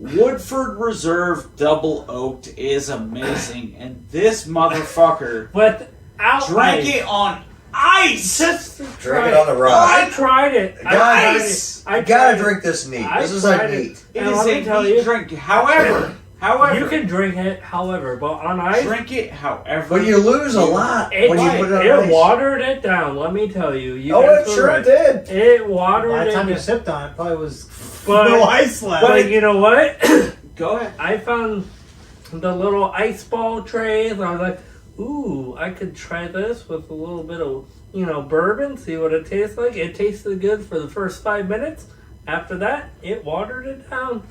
WoodFord Reserve Double Oaked is amazing, and this motherfucker Without drank ice. it on ice. Just to Drink try it on the rock. I tried it. Ice! I You gotta tried it. drink this neat. I This is like tried it. neat. It And is let me a tell neat you- drink. However, You can drink it, however, but on ice, drink it however. But you lose a lot it, when you put it on it ice. watered it down. Let me tell you. You Oh, guys it were sure right. did. It watered By the it time you down. sipped on it, probably was But- no ice left. But you know what? Go ahead. I found the little ice ball trays. I was like, ooh, I could try this with a little bit of, bourbon, see what it tastes like. It tasted good for the first 5 minutes. After that, it watered it down.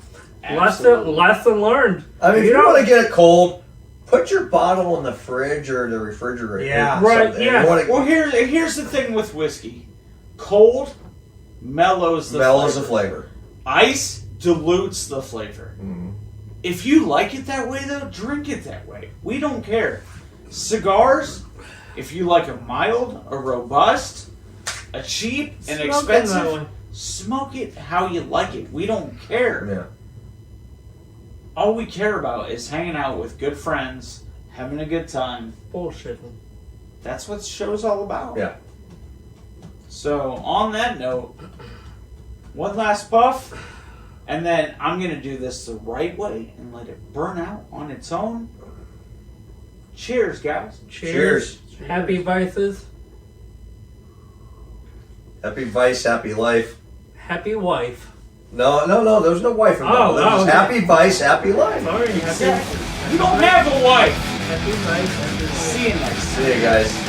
Absolutely. Lesson learned. I mean, if you know- want to get it cold, put your bottle in the fridge or the refrigerator. Yeah. or Right, something. yeah. You wanna, Well, here's the thing with whiskey. Cold mellows the mellows the flavor. flavor. Ice dilutes the flavor. Mm. If you like it that way, though, drink it that way. We don't care. Cigars, if you like a mild, a robust, a cheap, and Smoke it that expensive, way. smoke it how you like it. We don't care. Yeah. All we care about is hanging out with good friends, having a good time. Bullshitting. That's what the show's all about. Yeah. So, on that note, one last puff, and then I'm going to do this the right way and let it burn out on its own. Cheers, guys. Cheers. Happy vices. Happy vice, happy life. Happy wife. No, there's no wife involved. Oh, There's just okay. happy vice, happy life. Sorry, happy, Exactly. You don't have a wife. happy vice. Happy life. See you next time. See you guys.